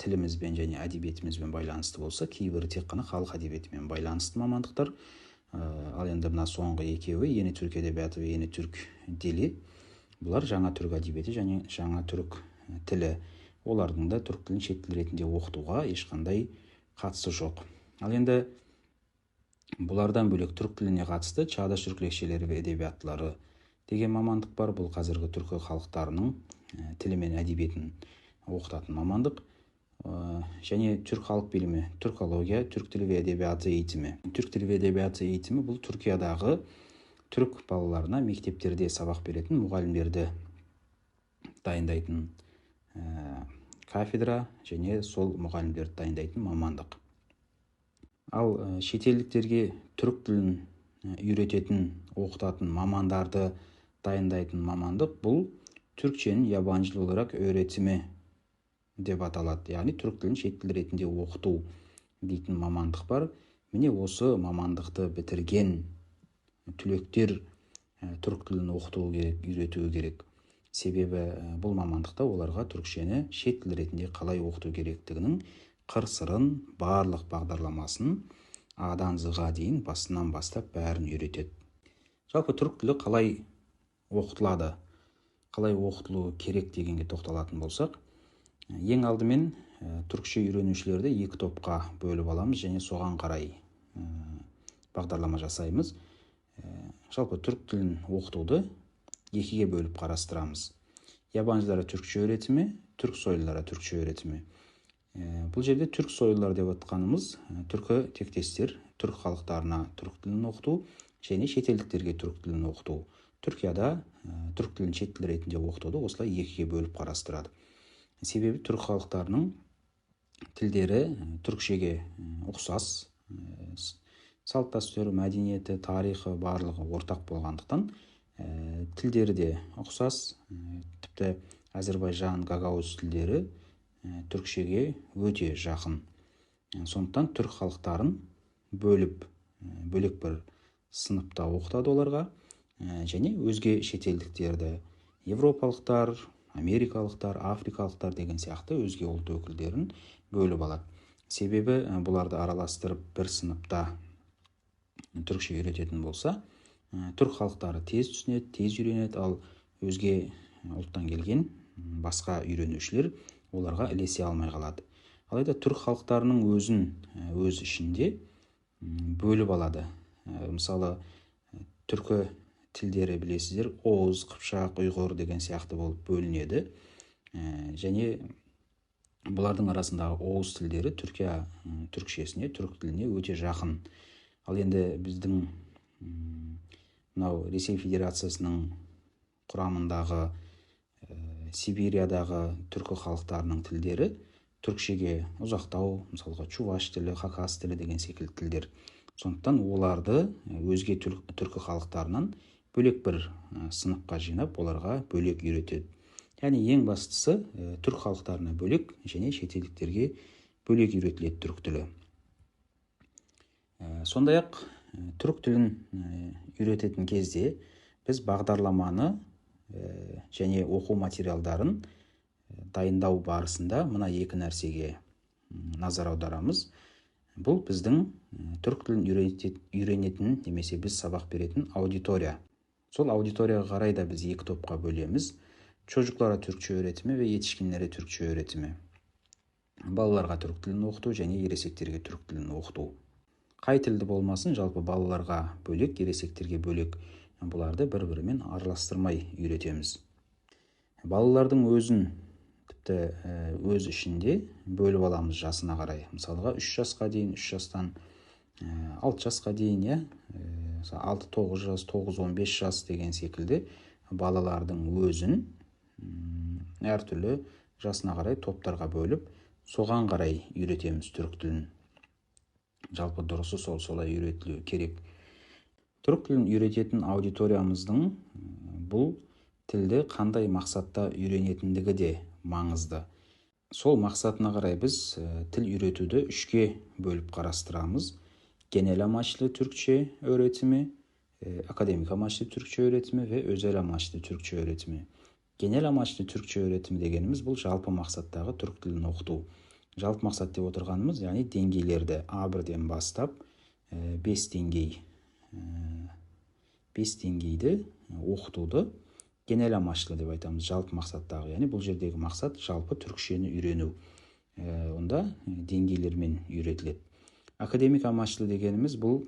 тілімізбен және әдебиетімізбен байланысты болса, кейбірі тек қана халық әдебиетімен байланысты мамандықтар. Ал енді мына соңғы екеуі, Yeni Türk Edebiyatı ve Yeni Türk Dili, бұлар жаңа түрік әдебиеті және жаңа түрік тілі. Олардың да түрік тілін шет тіл ретінде оқытуға ешқандай қатысы жоқ. Ал енді бұлардан бөлек түрік тіліне қатысты Çağdaş Türk Lehçeleri ve Edebiyatları деген мамандық бар. Бұл қазіргі түркі халықтарының тілі мен әдебиетін оқытатын мамандық. Және түрк халық білімі, түркология, түрк тілі ve edebiyatı eğitimi. Түрк тілі ve edebiyatı eğitimi бұл Түркиядағы түрк балаларына мектептерде сабақ беретін, мұғалімдерді дайындайтын кафедра және сол мұғалімдерді дайындайтын мамандық. Ал шетелдіктерге түрк тілін үйрететін, оқытатын мамандарды дайындайтын мамандық бұл Türkçenin yabancı olarak öğretimi деп аталады. Яғни түрік тілін шет тіл ретінде оқыту дейтін мамандық бар. Міне осы мамандықты бітірген түлектер түрік тілін оқыту керек, үйретуі керек. Себебі бұл мамандықта оларға түрікшені шет тіл ретінде қалай оқыту керектігінің қыр-сырын, барлық бағдарламасын А-дан З-ға дейін басынан бастап бәрін үйретеді. Жалпы түрік тілі қалай оқытылады, қалай оқытылуы керек дегенге тоқталатын болсақ, ең алдымен түркше үйренушілерді екі топқа бөліп аламыз және соған қарай бағдарлама жасаймыз. Жалпы түрк тілін оқытуды екіге бөліп қарастырамыз. Yabancılara Türkçe öğretimi, Türk soylulara Türkçe öğretimi. Бұл жерде түрк сойлылар деп атқанымыз түркі тектестер, түрк халықтарына түрк тілін оқыту және шетелдіктерге түрк тілін оқыту. Түркияда түрк тілін шет тіл ретінде оқытуды осылай екіге бөліп қарастырады. Себебі түрк халықтарының тілдері түркшеге ұқсас, салт дәстүрі, мәдениеті, тарихы барлығы ортақ болғандықтан тілдері де ұқсас. Тіпті Әзербайжан, гагаuz тілдері түркшеге өте жақын. Сондықтан түрк халықтарын бөлек бір сыныпта оқытады оларға, және өзге шетелдіктерді, европалықтар, америкалықтар, африкалықтар деген сияқты өзге ұлт өкілдерін бөліп алады. Себебі бұларды араластырып бір сыныпта түркше үйрететін болса, түрк халықтары тез түсінеді, тез үйренеді, ал өзге ұлттан келген басқа үйренушілер оларға ілесе алмай қалады. Алайда түрк халықтарының өзін өз ішінде бөліп алады. Мысалы, түркі тілдері білесіздер, Оғыз, Қыпшақ, Ұйғыр деген сияқты болып бөлінеді. Және бұлардың арасындағы Оғыз тілдері Түркия түркшесіне, түрік тіліне өте жақын. Ал енді біздің мынау Ресей Федерациясының құрамындағы Сибириядағы түркі халықтарының тілдері түркшеге ұзақтау, мысалға чуваш тілі, хакас тілі деген секілді тілдер. Сондықтан оларды өзге түркі халықтарынан бөлек бір сыныпқа жинап, оларға бөлек үйретеді. Яғни ең бастысы түрк халықтарына бөлек және шетелдіктерге бөлек үйретіледі түрік тілі. Сондай-ақ түрік тілін үйрететін кезде біз бағдарламаны және оқу материалдарын дайындау барысында мына екі нәрсеге назар аударамыз. Бұл біздің түрік тілін үйренетін немесе біз сабақ беретін аудитория. Сол аудиторияға қарай да біз екі топқа бөлеміз. Çocuklara Türkçe öğretimi ve yetişkinlere Türkçe öğretimi. Балаларға түрік тілін оқыту және ересектерге түрік тілін оқыту. Қай тілді болмасын, жалпы балаларға бөлек, ересектерге бөлек бұларды бір-бірімен араластырмай үйретеміз. Балалардың өзін тіпті өз ішінде бөліп аламыз жасына қарай. Мысалға 3 жасқа дейін, 3 жастан 6 жасқа дейін, 6-9 жас, 9-15 жас деген секілді балалардың өзін әртүрлі жасына қарай топтарға бөліп, соған қарай үйретеміз түрік тілін. Жалпы дұрысы солай үйретілу керек. Түрік тілін үйрететін аудиториямыздың бұл тілді қандай мақсатта үйренетіндігі де маңызды. Сол мақсатына қарай біз тіл үйретуді 3-ке бөліп қарастырамыз. Genel amaçlı Türkçe öğretimi, Akademik amaçlı Türkçe öğretimi ve özel amaçlı Türkçe öğretimi. Genel amaçlı Türkçe öğretimi дегенimiz бұл жалпы мақсаттағы түрік тілін оқыту. Жалпы мақсат деп отырғанымыз, яғни деңгейлерді А1-ден бастап 5 деңгей 5 деңгейді оқытуды genel amaçlı деп айтамыз, жалпы мақсаттағы. Яғни бұл жердегі мақсат жалпы түркшені үйрену. Онда деңгейлермен үйретіледі. Академик amaçlı дегеніміз бұл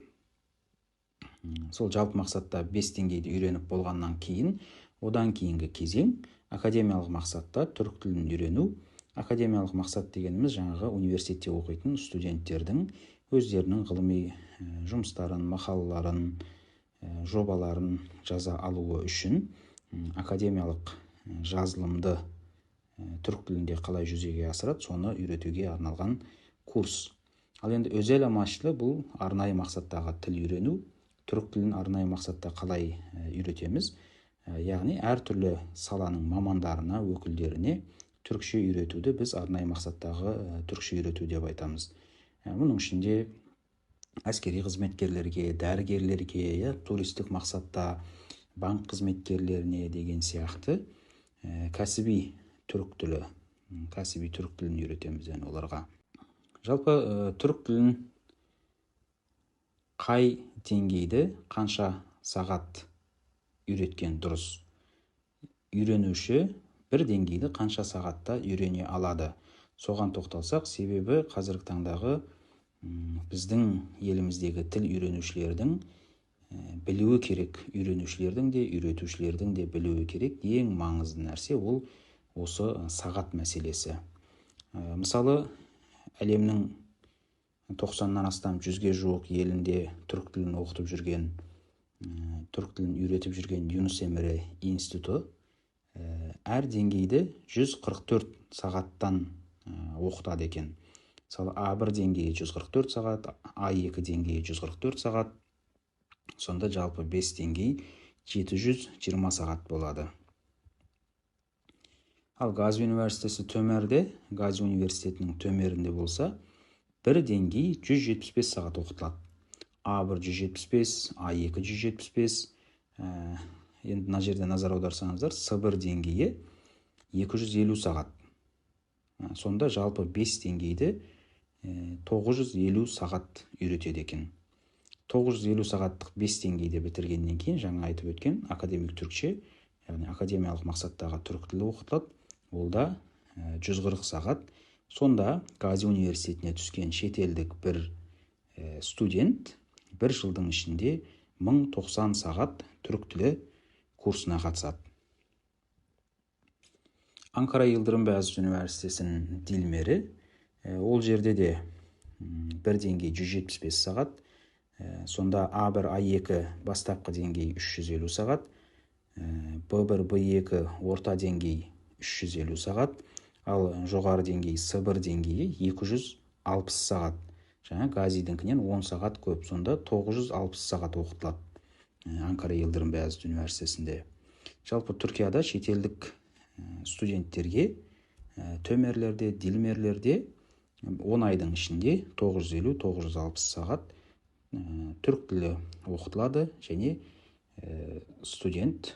сол жалпы мақсатта 5 деңгейді үйреніп болғаннан кейін, одан кейінгі кезең академиялық мақсатта түрік тілін үйрену. Академиялық мақсат дегеніміз жаңағы университетте оқитын студенттердің өздерінің ғылыми жұмыстарын, мақалаларын, жобаларын жаза алуы үшін академиялық жазылымды түрік тілінде қалай жүзеге асырады, соны үйретуге арналған курс. Ал енді özel amaçlı бұл арнайы мақсаттағы тіл үйрену. Түрік тілін арнайы мақсатта қалай үйретеміз? Яғни әртүрлі саланың мамандарына, өкілдеріне түркше үйретуді біз арнайы мақсаттағы түркше үйрету деп айтамыз. Мұның ішінде әскери қызметкерлерге, дәрігерлерге, туристік мақсатта банк қызметкерлеріне деген сияқты кәсіби түрік тілін үйретеміз оларға. Жалпы түрік тілін қай деңгейді қанша сағат үйреткен дұрыс? Үйренуші бір деңгейді қанша сағатта үйрене алады? Соған тоқталсақ, себебі қазіргі таңдағы біздің еліміздегі тіл үйренушілердің білуі керек, үйренушілердің де, үйретушілердің де білуі керек. Ең маңызды нәрсе ол осы сағат мәселесі. Мысалы, әлемнің 90-нан астам 100-ге жуық елінде түрік тілін оқытып жүрген, түрік тілін үйретіп жүрген Юнус Эмре институты әр деңгейді 144 сағаттан оқытады екен. Мысалы, А1 деңгейі 144 сағат, А2 деңгейі 144 сағат, сонда жалпы 5 деңгей 720 сағат болады. Ал Гази университеті төмерде, Гази университетінің төмерінде болса, бір деңгей 175 сағат оқытылады. А1 175, А2 175, енді мына жерде назар аударсаңыздар, С1 деңгейі 250 сағат. Сонда жалпы 5 деңгейді 950 сағат үйретеді екен. 950 сағаттық 5 деңгейді бітіргеннен кейін, жаңа айтып өткен академик түркше, яғни академиялық мақсаттағы түрік тілі оқытылады. Ол да 140 сағат. Сонда Гази университетіне түскен шетелдік бір студент бір жылдың ішінде 1090 сағат түрік тілі курсына қатысады. Анкара Йылдырым Бәйәзіт университетінің дилмері, ол жерде де бір деңгей 175 сағат. Сонда А1, А2 бастапқы деңгей 350 сағат, Б1, Б2 орта деңгей 350 сағат, ал жоғары деңгей С1 деңгейі 260 сағат. Жаңа Газидіңкінен 10 сағат көп, сонда 960 сағат оқытылады Анкара Йылдырым Бәйәзіт университетінде. Жалпы Түркияда шетелдік студенттерге төмерлерде, дилмерлерде 10 айдың ішінде 950-960 сағат түрік тілі оқытылады, және студент,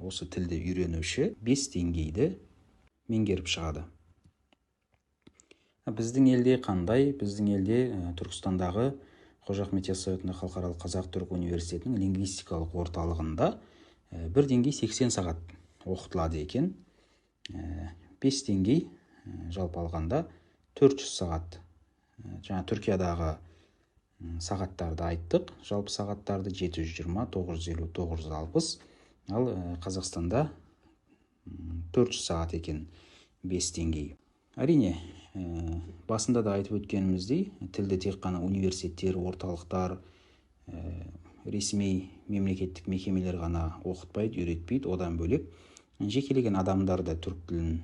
осы тілді үйренуші 5 деңгейді меңгеріп шығады. Біздің елде қандай? Біздің елде Түркістандағы Қожа Ахмет Яссауи атындағы халықаралық қазақ-түрік университетінің лингвистикалық орталығында бір деңгей 80 сағат оқытылады екен. 5 деңгей жалпы алғанда 400 сағат. Жаңа Түркиядағы сағаттарды айттық. Жалпы сағаттарды 720, 950, 960. Ал Қазақстанда 400 сағат екен 5 деңгей. Әрине, басында да айтып өткеніміздей, тілді тек қана университеттер, орталықтар, ресми мемлекеттік мекемелер ғана оқытпайды, үйретпейді. Одан бөлек жекелеген адамдар да түрік тілін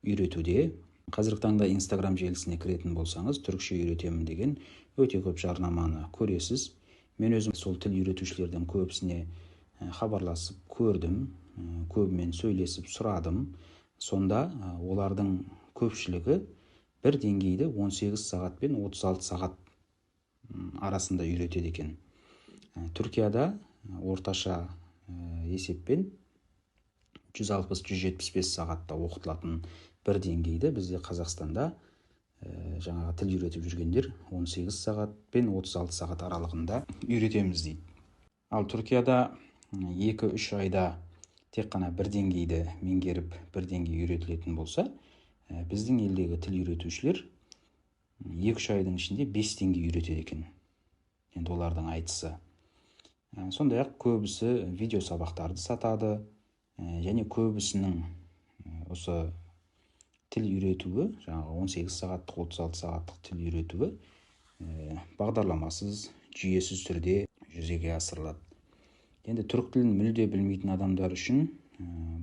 үйретуде. Қазіргі таңда Instagram желісіне кіретін болсаңыз, түрікше үйретемін деген өте көп жарнаманы көресіз. Мен өзім сол тіл үйретушілердің көбісіне хабарласып көрдім, көбімен сөйлесіп сұрадым. Сонда олардың көпшілігі бір деңгейді 18 сағат пен 36 сағат арасында үйретеді екен. Түркияда орташа есеппен 160-175 сағатта оқытылатын бір деңгейді бізде Қазақстанда жаңағы тіл үйретіп жүргендер 18 сағат пен 36 сағат аралығында үйретеміз дейді. Ал Түркияда 2-3 айда тек қана бір деңгейді меңгеріп, бір деңгей үйретілетін болса, біздің елдегі тіл үйретушілер 2-3 айдың ішінде 5 деңгей үйретеді екен. Енді олардың айтысы. Сондай-ақ көбісі видео сабақтарды сатады, және көбісінің осы тіл үйретуі, жаңағы 18 сағаттық, 36 сағаттық тіл үйретуі бағдарламасыз, жүйесіз түрде жүзеге асырылады. Енді түрік тілін мүлде білмейтін адамдар үшін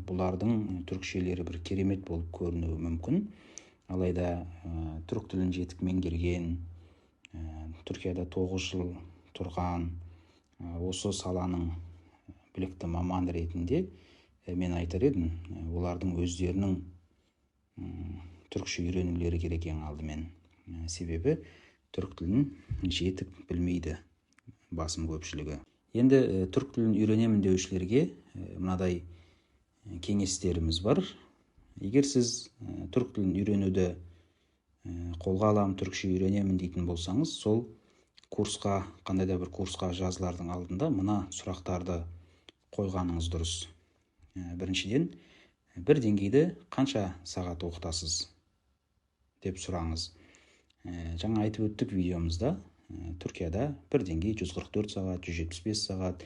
бұлардың түрікшелері бір керемет болып көрінуі мүмкін. Алайда түрік тілін жетік меңгерген, Түркияда 9 жыл тұрған осы саланың білікті маман ретінде мен айтар едім, олардың өздерінің түрікше үйренулері керек ең алдымен. Себебі түрік тілін жетік білмейді басым көпшілігі. Енді түрік тілін үйренемін деушілерге мынадай кеңестеріміз бар. Егер сіз түрік тілін үйренуді қолға аламын, түрікше үйренемін дейтін болсаңыз, сол курсқа, қандай да бір курсқа жазылардың алдында мына сұрақтарды қойғаныңыз дұрыс. Біріншіден, бір деңгейді қанша сағат оқытасыз деп сұраңыз. Жаңа айтып өттік видеомызда, Түркияда бір деңгей 144 сағат, 175 сағат,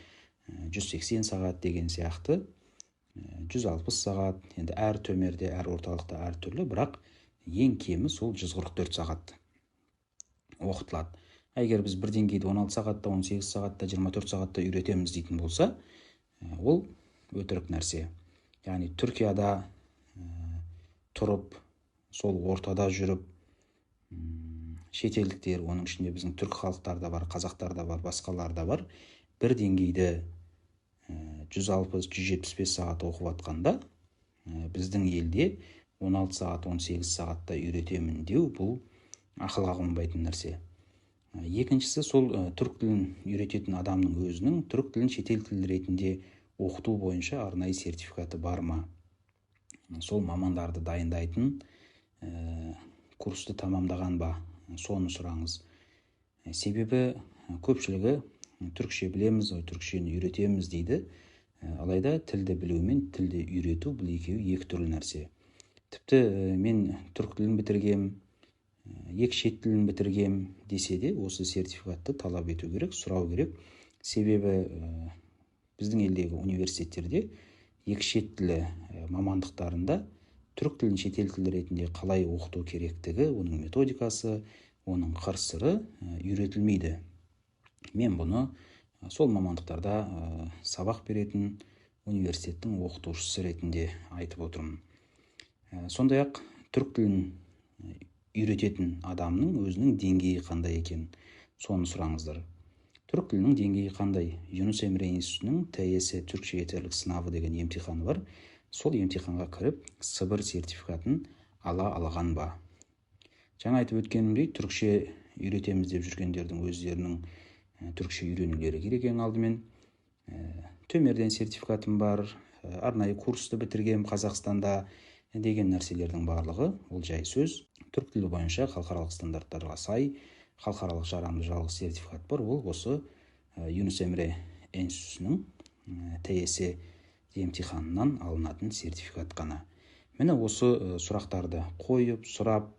180 сағат деген сияқты 160 сағат, енді әр төмерде, әр орталықта әр түрлі, бірақ ең кемі сол 144 сағат оқытылады. Егер біз бір деңгейді 16 сағатта, 18 сағатта, 24 сағатта үйретеміз дейтін болса, ол өтірік нәрсе. Яғни Түркияда тұрып, сол ортада жүріп, шетелдіктер, оның ішінде біздің түрік халықтар да бар, қазақтар да бар, басқалар да бар, бір деңгейді 160-175 сағат оқып атқанда, біздің елде 16 сағат, 18 сағатта үйретемін деу, бұл ақылға қонбайтын нәрсе. Екіншісі, сол түрік тілін үйрететін адамның өзінің түрік тілін шетел тілі ретінде оқыту бойынша арнайы сертификаты бар ма? Сол мамандарды дайындайтын курсты тамамдаған ба? Соны сұраңыз. Себебі көпшілігі түрікше білеміз, түрікшені үйретеміз дейді. Алайда тілді білу мен тілді үйрету бұл екеуі екі түрлі нәрсе. Тіпті мен түрік тілін бітіргем, екі шет тілін бітіргем десе де, осы сертификатты талап ету керек, сұрау керек. Себебі біздің елдегі университеттерде екі шет тілі мамандықтарында түрік тілін шетел тілі ретінде қалай оқыту керектігі, оның методикасы, оның қыр-сыры үйретілмейді. Мен бұны сол мамандықтарда сабақ беретін университеттің оқытушысы ретінде айтып отырмын. Сондай-ақ түрік тілін үйрететін адамның өзінің деңгейі қандай екен, соны сұраңыздар. Түрік тілінің деңгейі қандай? Юнус Эмре институтының ТС түркше жетерлік сынавы деген емтиханы бар. Сол емтиханға кіріп, С1 сертификатын ала алған ба? Жаңа айтып өткенімдей, түрікше үйретеміз деп жүргендердің өздерінің түрікше үйренулері керек ең алдымен. Төмерден сертификатым бар, арнайы курсты бітіргем Қазақстанда деген нәрселердің барлығы ол жай сөз. Түрік тілі бойынша халықаралық стандарттарға сай халықаралық жарамды жалғыз сертификат бар. Ол осы Юнус Эмре институтының ТС емтиханынан алынатын сертификат қана. Міне осы сұрақтарды қойып, сұрап,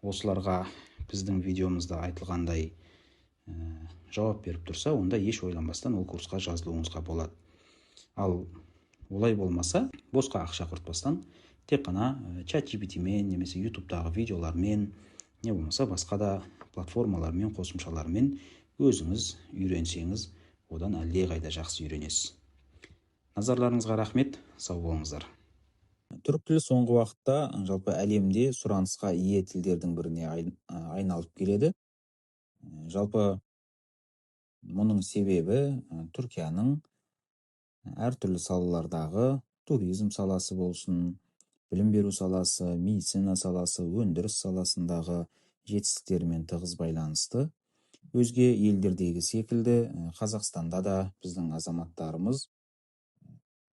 осыларға біздің видеомызда айтылғандай жауап беріп тұрса, онда еш ойланбастан ол курсқа жазылуыңызға болады. Ал олай болмаса, босқа ақша құртпастан, тек қана ChatGPT-мен немесе YouTube'дағы видеолармен, не болмаса басқа да платформалармен, қосымшалармен өзіңіз үйренсеңіз, одан әлдеқайда жақсы үйренесіз. Назарларыңызға рахмет, сау болыңыздар. Түрік тілі соңғы уақытта жалпы әлемде сұранысқа ие тілдердің біріне айналып келеді. Жалпы мұның себебі Түркияның әртүрлі салалардағы туризм саласы болсын, білім беру саласы, медицина саласы, өндіріс саласындағы жетістіктерімен тығыз байланысты. Өзге елдердегі секілді Қазақстанда да біздің азаматтарымыз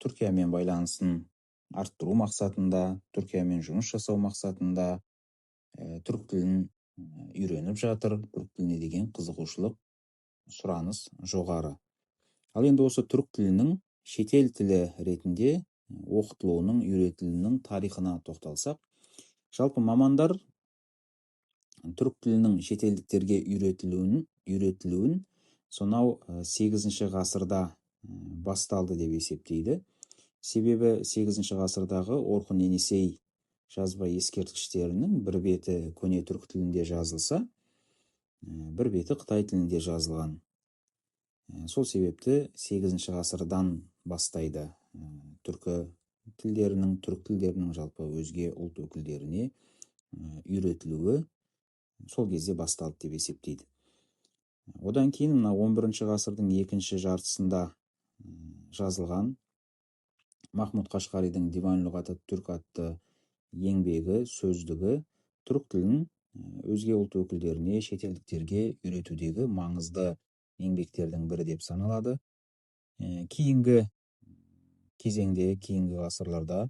Түркиямен байланысын арттыру мақсатында, Түркиямен жұмыс жасау мақсатында түрік тілін үйреніп жатыр. Түрік тіліне деген қызығушылық, сұраныс жоғары. Ал енді осы түрік тілінің шетел тілі ретінде оқытылуының, үйретілуінің тарихына тоқталсақ, жалпы мамандар түрік тілінің шетелдіктерге үйретілуін сонау 8 ғасырда басталды деп есептейді. Себебі 8 ғасырдағы Орхун Енисей жазба ескерткіштерінің бір беті көне түрік тілінде жазылса, бір беті Қытай тілінде жазылған. Сол себепті 8 ғасырдан бастайды түркі тілдерінің жалпы өзге ұлт өкілдеріне үйретілуі сол кезде басталды деп есептейді. Одан кейін 11 ғасырдың екінші жартысында жазылған Махмуд Қашқаридің Диван лұғаты түрк атты еңбегі, сөздігі түрік тілін өзге ұлт өкілдеріне, шетелдіктерге үйретудегі маңызды еңбектердің бірі деп саналады. Кейінгі кезеңде, кейінгі ғасырларда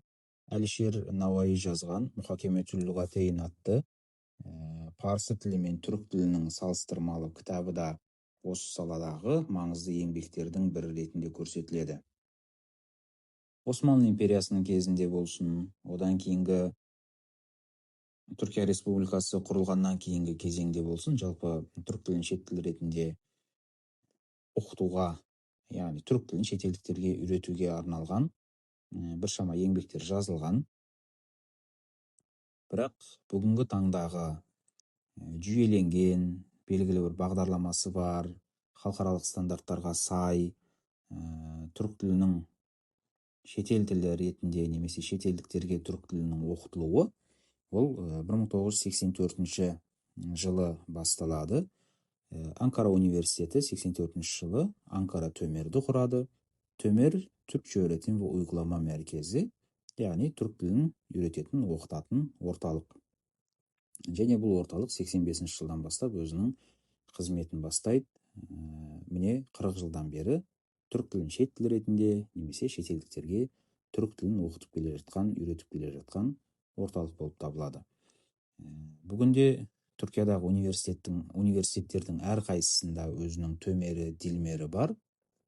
Әлішер Науаи жазған Мұхакеметул лұғатейн атты парсы тілі мен түрік тілінің салыстырмалы кітабы да осы саладағы маңызды еңбектердің бірі ретінде көрсетіледі. Осман империясының кезінде болсын, одан кейінгі Түркия Республикасы құрылғаннан кейінгі кезеңде болсын, жалпы түрік тілін шет тіл ретінде оқытуға, яғни түрік тілін шетелдіктерге үйретуге арналған біршама еңбектер жазылған. Бірақ бүгінгі таңдағы жүйеленген, белгілі бір бағдарламасы бар, халықаралық стандарттарға сай түрік тілінің шетел тілі ретінде немесе шетелдіктерге түрік тілінің оқытылуы ол 1984 жылы басталады. Анкара университеті 84 жылы Анкара Төмерді құрады. Төмер Türkçe öğretim ve uygulama merkezi, яғни түрік тілін үйрететін, оқытатын орталық. Және бұл орталық 85 жылдан бастап өзінің қызметін бастайды. Міне 40 жылдан бері түрік тілін шет тіл ретінде немесе шетелдіктерге түрік тілін оқытып келе жатқан, үйретіп келе жатқан орталық болып табылады. Бүгінде Түркиядағы университеттердің әрқайсысында өзінің төмері, дилмері бар.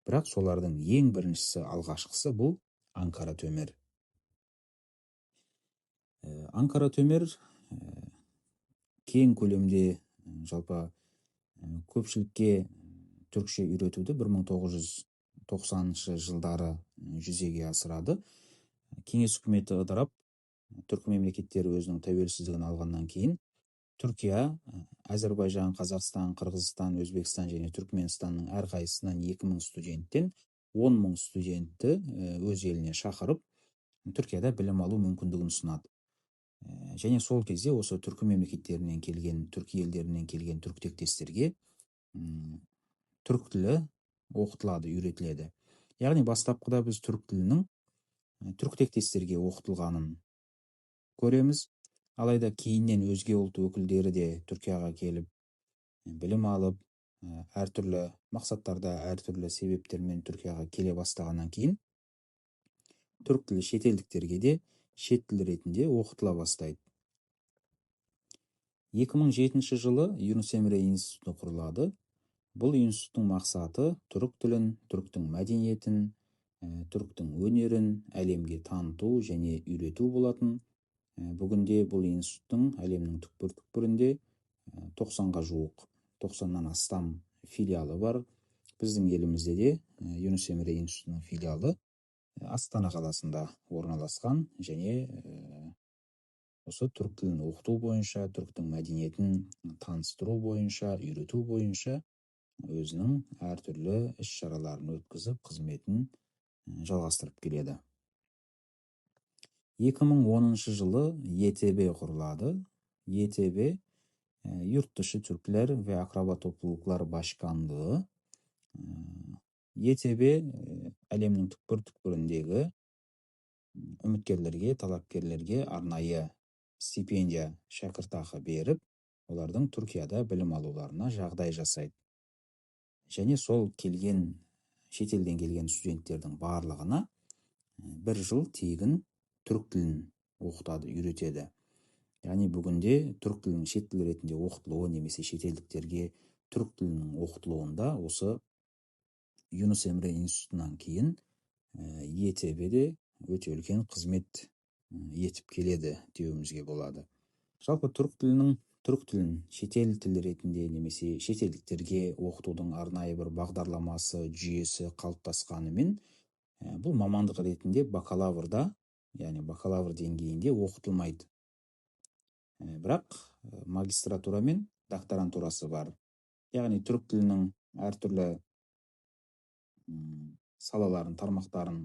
Бірақ солардың ең біріншісі, алғашқысы бұл Анкара Төмер. Анкара Төмер кең көлемде жалпы көпшілікке түркше үйретуді 1990 жылдары жүзеге асырады. Кеңес үкіметі ыдырап, түркі мемлекеттері өзінің тәуелсіздігін алғаннан кейін Түркия, Әзербайжан, Қазақстан, Қырғызстан, Өзбекстан және Түркменстанның әрқайсысынан 2000 студенттен 10.000 студентті өз еліне шақырып, Түркияда білім алу мүмкіндігін ұсынады. Және сол кезде осы түркі мемлекеттерінен келген, түркі елдерінен келген түріктестерге түрік тілі оқытылады, үйретіледі. Яғни бастапқыда біз түрік тілінің түріктестерге оқытылғанын көреміз. Алайда кейіннен өзге ұлт өкілдері де Түркияға келіп, білім алып, әртүрлі мақсаттарда, әртүрлі себептермен Түркияға келе бастағаннан кейін, түрік тілі шетелдіктерге де шет тіл ретінде оқытыла бастайды. 2007 жылы Юнус Эмре институты құрылады. Бұл институттың мақсаты түрік тілін, түріктің мәдениетін, түріктің өнерін әлемге таныту және үйрету болатын. Бүгінде бұл институттың әлемнің түкпір-түкпірінде 90-нан астам филиалы бар. Біздің елімізде де Юнус Эмре институтының филиалы Астана қаласында орналасқан және осы түрік тілін оқыту бойынша, түріктің мәдениетін таныстыру бойынша, үйрету бойынша өзінің әртүрлі іс-шараларын өткізіп, қызметін жалғастырып келеді. 2010 жылы ЕТБ құрылады. ЕТБ Yurtdışı Türkler ve Akraba Topluluklar Başkanlığı. ЕТБ әлемнің түкпір-түкпіріндегі үміткерлерге, талапкерлерге арнайы стипендия, шәкіртақы беріп, олардың Түркияда білім алуларына жағдай жасайды. және сол шетелден келген студенттердің барлығына 1 жыл тегін түрік тілін оқытады, үйретеді. Яғни бүгінде түрік тілінің шет тіл ретінде оқытылуы немесе шетелдіктерге түрік тілінің оқытылуында осы Юнус Эмре институтынан кейін ЕТБ де өте үлкен қызмет етіп келеді деуімізге болады. Жалпы түрік тілін шетел тілі ретінде немесе шетелдіктерге оқытудың арнайы бір бағдарламасы, жүйесі қалыптасқанымен, бұл мамандық ретінде бакалаврда, яғни бакалавр деңгейінде оқытылмайды. Бірақ магистратура мен докторантурасы бар. Яғни түрік тілінің әртүрлі салаларын, тармақтарын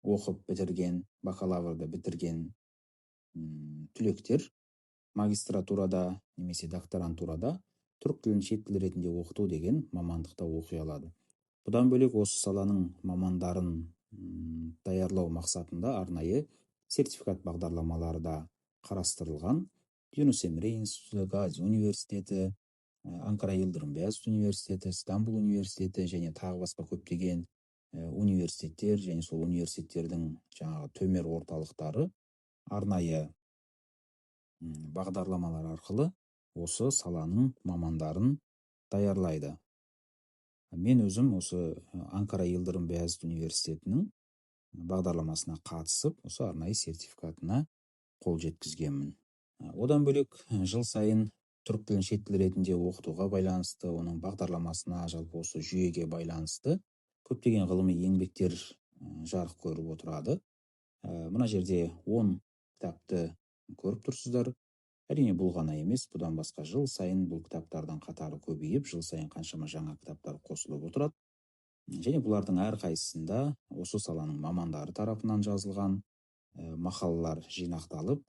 оқып бітірген, бакалаврды бітірген түлектер магистратурада немесе докторантурада түрік тілін шет тіл ретінде оқыту деген мамандықта оқи алады. Бұдан бөлек осы саланың мамандарын даярлау мақсатында арнайы сертификат бағдарламалары да қарастырылған. Юнус Эмре институты, Гази университеті, Анкара Йылдырым Бәйезит университеті, Стамбул университеті және тағы басқа көптеген университеттер және сол университеттердің жаңағы төмер орталықтары арнайы бағдарламалар арқылы осы саланың мамандарын даярлайды. Мен өзім осы Анкара Йылдырым Бәйезит университетінің бағдарламасына қатысып, осы арнайы сертификатына қол жеткізгенмін. Одан бөлек жыл сайын түрік тілін шет тіл ретінде оқытуға байланысты, оның бағдарламасына, жалпы осы жүйеге байланысты көптеген ғылыми еңбектер жарық көріп отырады. Мына жерде 10 кітапты көріп тұрсыздар. Әрине бұл ғана емес, бұдан басқа жыл сайын бұл кітаптардың қатары көбейіп, жыл сайын қаншама жаңа кітаптар қосылып отырады. Және бұлардың әрқайсысында осы саланың мамандары тарапынан жазылған мақалалар жинақталып,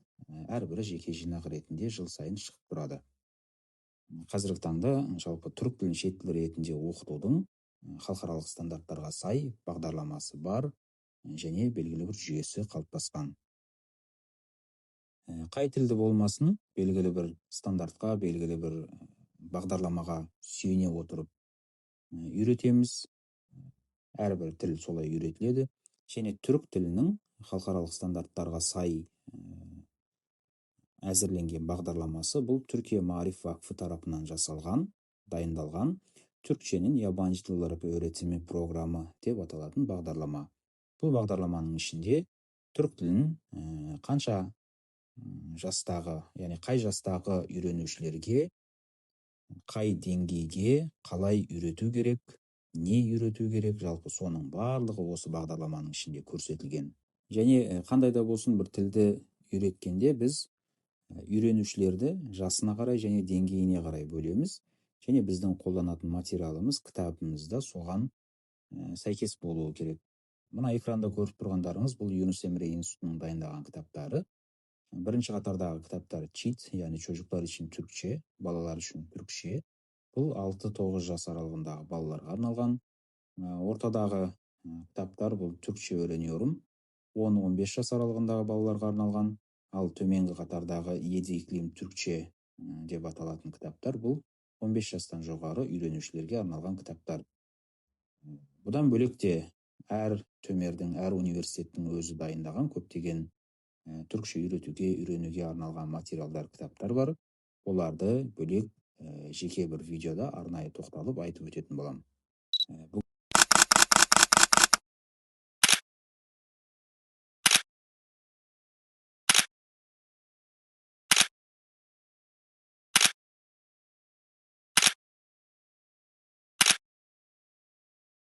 әрбірі жеке жинақ ретінде жыл сайын шығып тұрады. Қазіргі таңда жалпы түрік тілін шет тіл ретінде оқытудың халықаралық стандарттарға сай бағдарламасы бар және белгілі бір жүйесі қалыптасқан. Қай тілді болмасын, белгілі бір стандартқа, белгілі бір бағдарламаға сүйене отырып үйретеміз. Әрбір тіл солай үйретіледі. Және түрік тілінің халықаралық стандарттарға сай әзірленген бағдарламасы бұл Түркия Маариф Vakfı тарапынан жасалған, дайындалған Türkçenin yabancı diller öğretimi programı деп аталатын бағдарлама. Бұл бағдарламаның ішінде түрік тілін қанша жастағы, яғни қай жастағы үйренушілерге, қай деңгейге қалай үйрету керек, не үйрету керек, жалпы соның барлығы осы бағдарламаның ішінде көрсетілген. Және қандай да болсын бір тілді үйреткенде біз үйренушілерді жасына қарай және деңгейіне қарай бөлеміз. Және біздің қолданатын материалымыз, кітабымызда соған сәйкес болуы керек. Мына экранда көріп тұрғандарыңыз бұл Юнус Эмре институтының дайындаған кітаптары. Бірінші қатардағы кітаптар ЧИТ, яғни çocuklar için Türkçe, балалар үшін түркше. Бұл 6-9 жас аралығындағы балаларға арналған. Ортадағы кітаптар бұл түркше öğreniyorum, 10-15 жас аралығындағы балаларға арналған. Ал төменгі қатардағы Yedi iklim Türkçe деп аталатын кітаптар бұл 15 жастан жоғары үйренушілерге арналған кітаптар. Бұдан бөлек те әр төмердің, әр университеттің өзі дайындаған көптеген түркше үйренуге арналған материалдар, кітаптар бар. Оларды бөлек жеке бір видеода арнайы тоқталып айтып өтетін боламын.